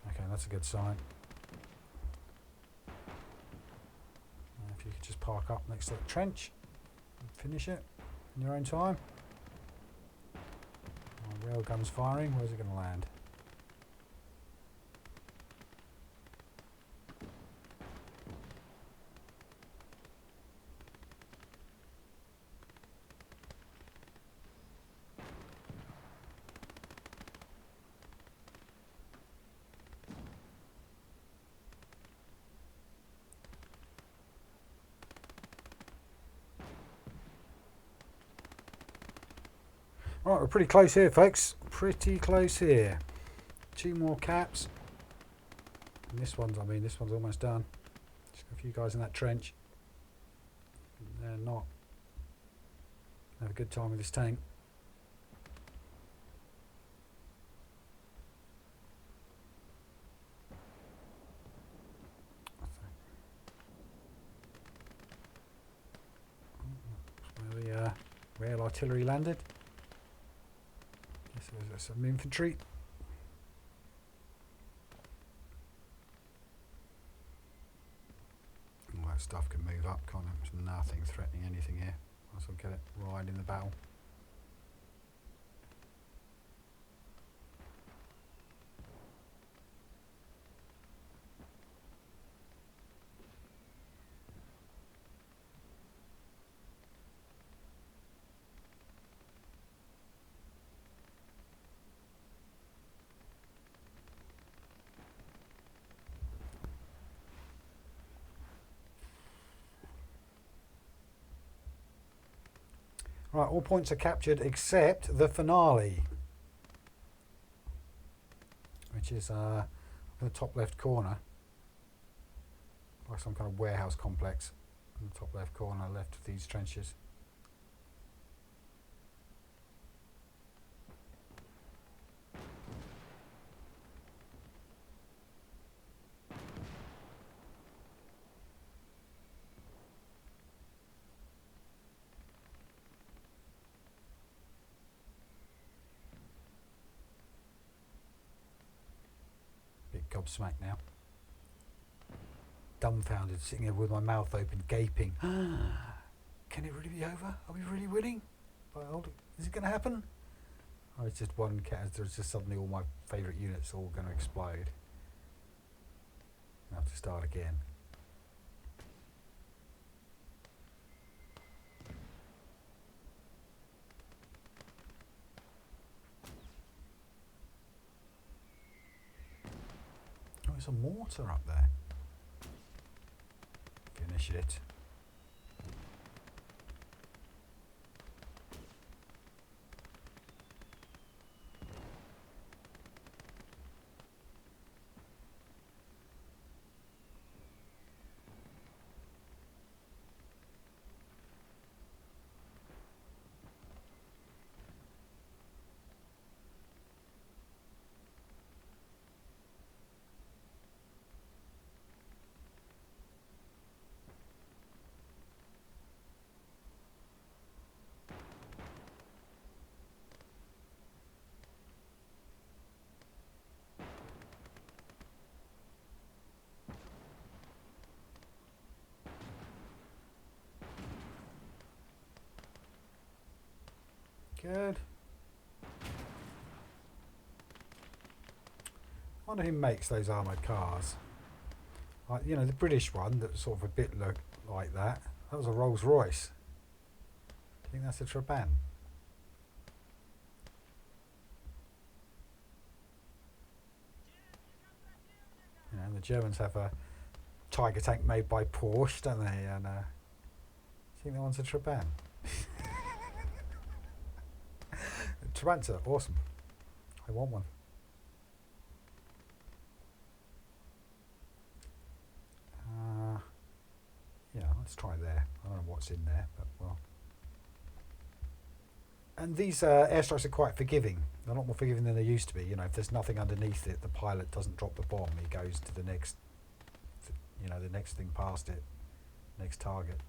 Okay, that's a good sign. If you could just park up next to the trench and finish it in your own time. My railgun's firing. Where's it going to land? Right, we're pretty close here, folks. Pretty close here. 2 more caps. And this one's almost done. Just got a few guys in that trench. They're not. Have a good time with this tank. Where the rail artillery landed. So there's some infantry. All that stuff can move up, can't it? There's nothing threatening anything here. Might as well get it right in the battle. Right, all points are captured except the finale, which is in the top left corner, like some kind of warehouse complex in the top left corner left of these trenches. Gobsmacked now, dumbfounded, sitting here with my mouth open, gaping. Can it really be over? Are we really winning? Is it going to happen? Oh, it's just one cat. There's just suddenly all my favourite units all going to explode. I have to start again. There's a mortar up there. Finish it. Good. I wonder who makes those armoured cars. Like, you know, the British one that sort of a bit looked like that. That was a Rolls Royce. Do you think that's a Trabant? You know, and the Germans have a Tiger tank made by Porsche, don't they? And do you think that one's a Trabant? Trabants are awesome. I want one. Yeah, let's try there. I don't know what's in there, but well. And these airstrikes are quite forgiving. They're a lot more forgiving than they used to be. You know, if there's nothing underneath it, the pilot doesn't drop the bomb. He goes to the next, you know, the next thing past it, next target.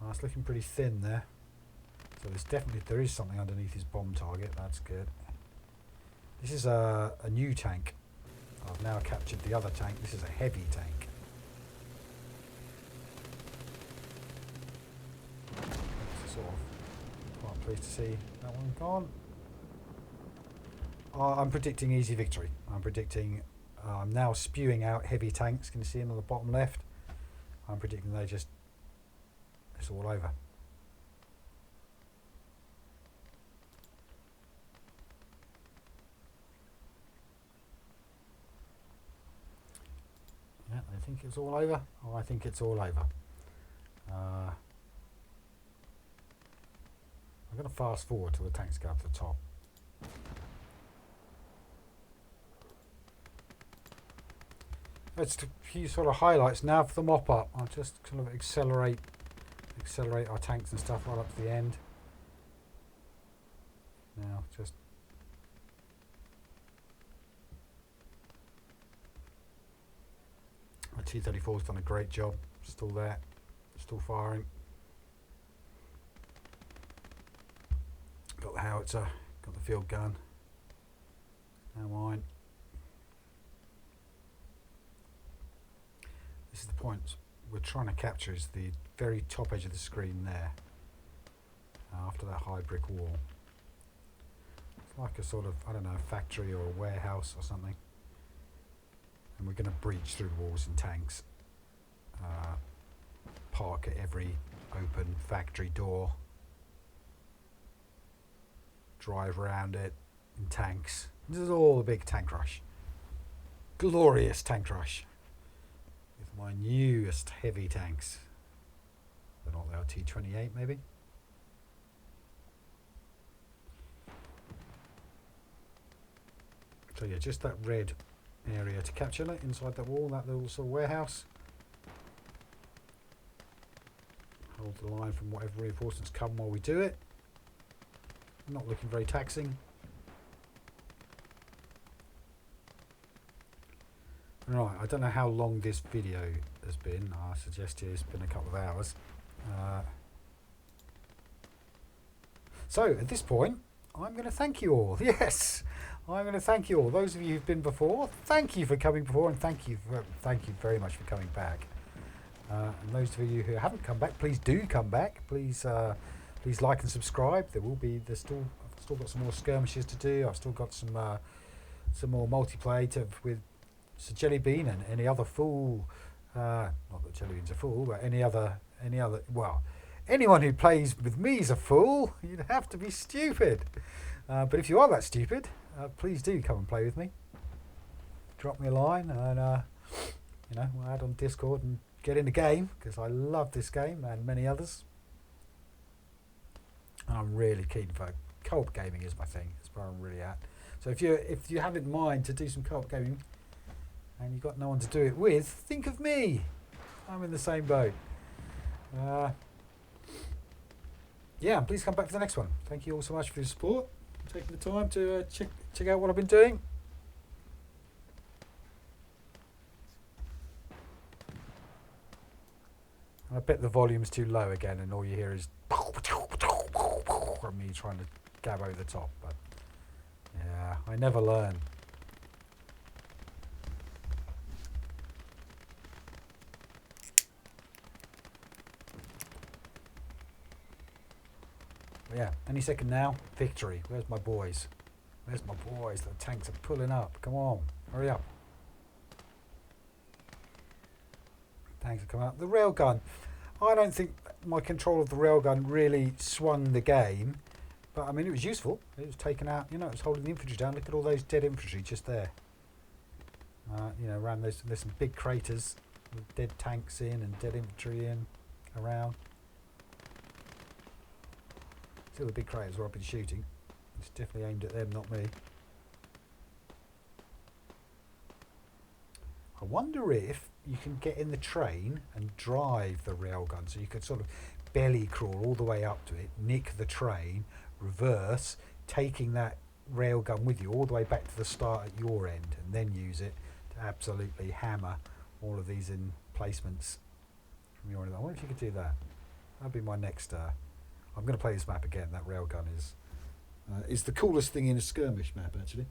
Oh, it's looking pretty thin there. So there is something underneath his bomb target. That's good. This is a new tank. I've now captured the other tank. This is a heavy tank. Sort of quite pleased to see that one gone. I'm predicting easy victory. I'm now spewing out heavy tanks. Can you see them on the bottom left? I'm predicting it's all over. Yeah, they think it's all over. Oh, I think it's all over. I'm going to fast forward till the tanks go up to the top. It's a few sort of highlights now for the mop up. I'll just kind of accelerate our tanks and stuff right up to the end. Now just my T-34's done a great job. Still there, still firing. Got the howitzer, got the field gun. Now mine. This is the point we're trying to capture, is the very top edge of the screen there, after that high brick wall. It's like a sort of, I don't know, a factory or a warehouse or something. And we're going to breach through the walls in tanks, park at every open factory door, drive around it in tanks. This is all a big tank rush. Glorious tank rush. With my newest heavy tanks. They're not, they are T28 maybe. So yeah, just that red area to capture it inside that wall, that little sort of warehouse. Hold the line from whatever reinforcements come while we do it. Not looking very taxing. Right, I don't know how long this video has been. I suggest it's been a couple of hours. So at this point, I'm going to thank you all. Yes, I'm going to thank you all. Those of you who've been before, thank you for coming before, and thank you very much for coming back. And those of you who haven't come back, please do come back. Please like and subscribe. I've still got some more skirmishes to do. I've still got some more multiplayer with Sir Jellybean and any other fool. Not that Jellybean's a fool, but any other. Well, anyone who plays with me is a fool. You'd have to be stupid. But if you are that stupid, please do come and play with me. Drop me a line, and we'll add on Discord and get in the game, because I love this game and many others. And I'm really keen for co-op gaming is my thing. That's where I'm really at. So if you have in mind to do some co-op gaming and you've got no one to do it with, think of me. I'm in the same boat. Yeah, please come back for the next one. Thank you all so much for your support, taking the time to check out what I've been doing. I bet the volume's too low again, and all you hear is from me trying to gab over the top. But yeah, I never learn. But yeah, any second now, victory. Where's my boys? Where's my boys? The tanks are pulling up. Come on, hurry up. Tanks are coming up. The railgun. I don't think my control of the railgun really swung the game, but I mean it was useful. It was taken out. It was holding the infantry down. Look at all those dead infantry just there. Around there's some big craters with dead tanks in and dead infantry in around. See all the big craters where I've been shooting. It's definitely aimed at them, not me. I wonder if you can get in the train and drive the railgun, so you could sort of belly crawl all the way up to it, nick the train, reverse, taking that railgun with you all the way back to the start at your end, and then use it to absolutely hammer all of these emplacements from your end. I wonder if you could do that. That'll be my next. I'm going to play this map again. That railgun is the coolest thing in a skirmish map, actually.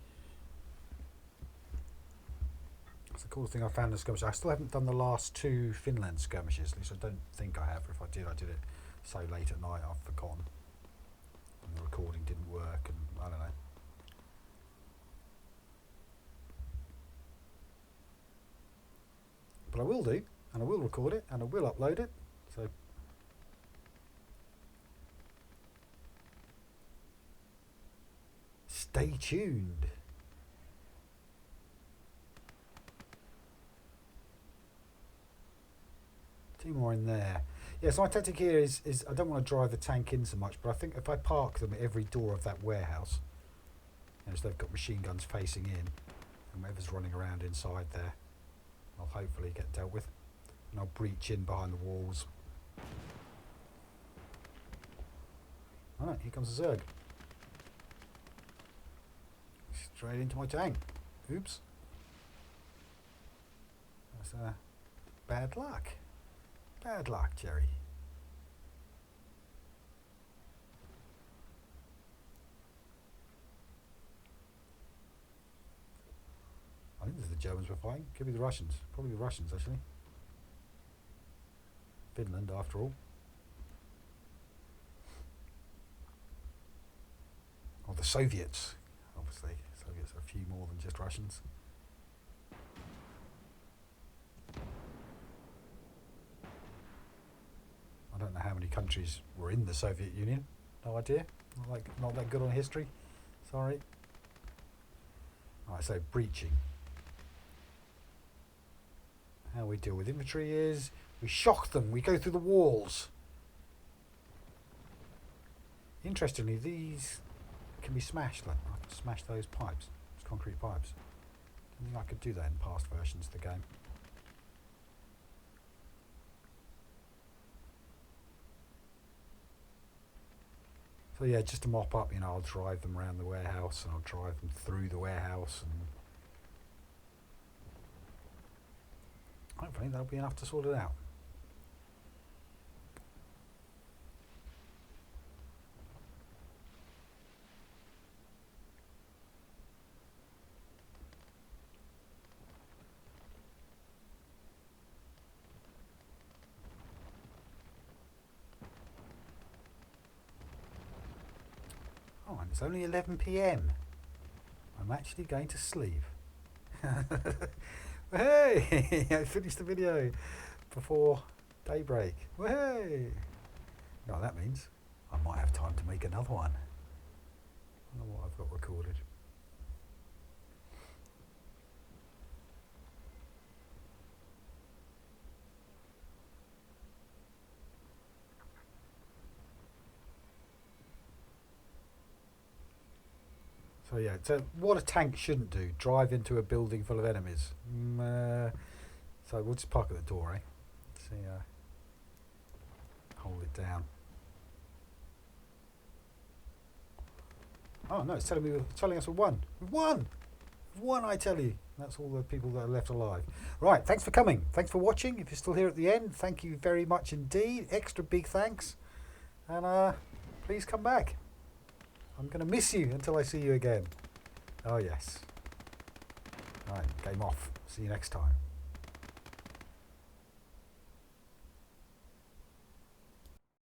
It's the coolest thing I found in a skirmish. I still haven't done the last 2 Finland skirmishes. At least I don't think I have. If I did it so late at night I've forgotten. And the recording didn't work, and I don't know. But I will do, and I will record it, and I will upload it. So stay tuned. Two more in there. Yeah, so my tactic here is I don't want to drive the tank in so much, but I think if I park them at every door of that warehouse, so they've got machine guns facing in, and whoever's running around inside there, I'll hopefully get dealt with. And I'll breach in behind the walls. Alright, here comes the Zerg. Straight into my tank. Oops. That's bad luck. Bad luck, Jerry. I think this is the Germans we're fighting. Could be the Russians. Probably the Russians, actually. Finland, after all. Or the Soviets, obviously. Soviets are a few more than just Russians. I don't know how many countries were in the Soviet Union. No idea. Not that good on history. Sorry. Alright, so breaching. How we deal with infantry is we shock them. We go through the walls. Interestingly, these can be smashed. Like, I can smash those pipes. Those concrete pipes. I think I could do that in past versions of the game. So yeah, just to mop up, I'll drive them around the warehouse, and I'll drive them through the warehouse, and hopefully that'll be enough to sort it out. Oh, and it's only 11 PM. I'm actually going to sleep. Hey, I finished the video before daybreak. Hey, you know what that means? I might have time to make another one. I don't know what I've got recorded. So yeah, so what a tank shouldn't do, drive into a building full of enemies. So we'll just park at the door, eh? See, hold it down. Oh no, it's telling us we won. We've won! We've won, I tell you. That's all the people that are left alive. Right, thanks for coming. Thanks for watching. If you're still here at the end, thank you very much indeed. Extra big thanks. And please come back. I'm going to miss you until I see you again. Oh yes. Right, game off. See you next time.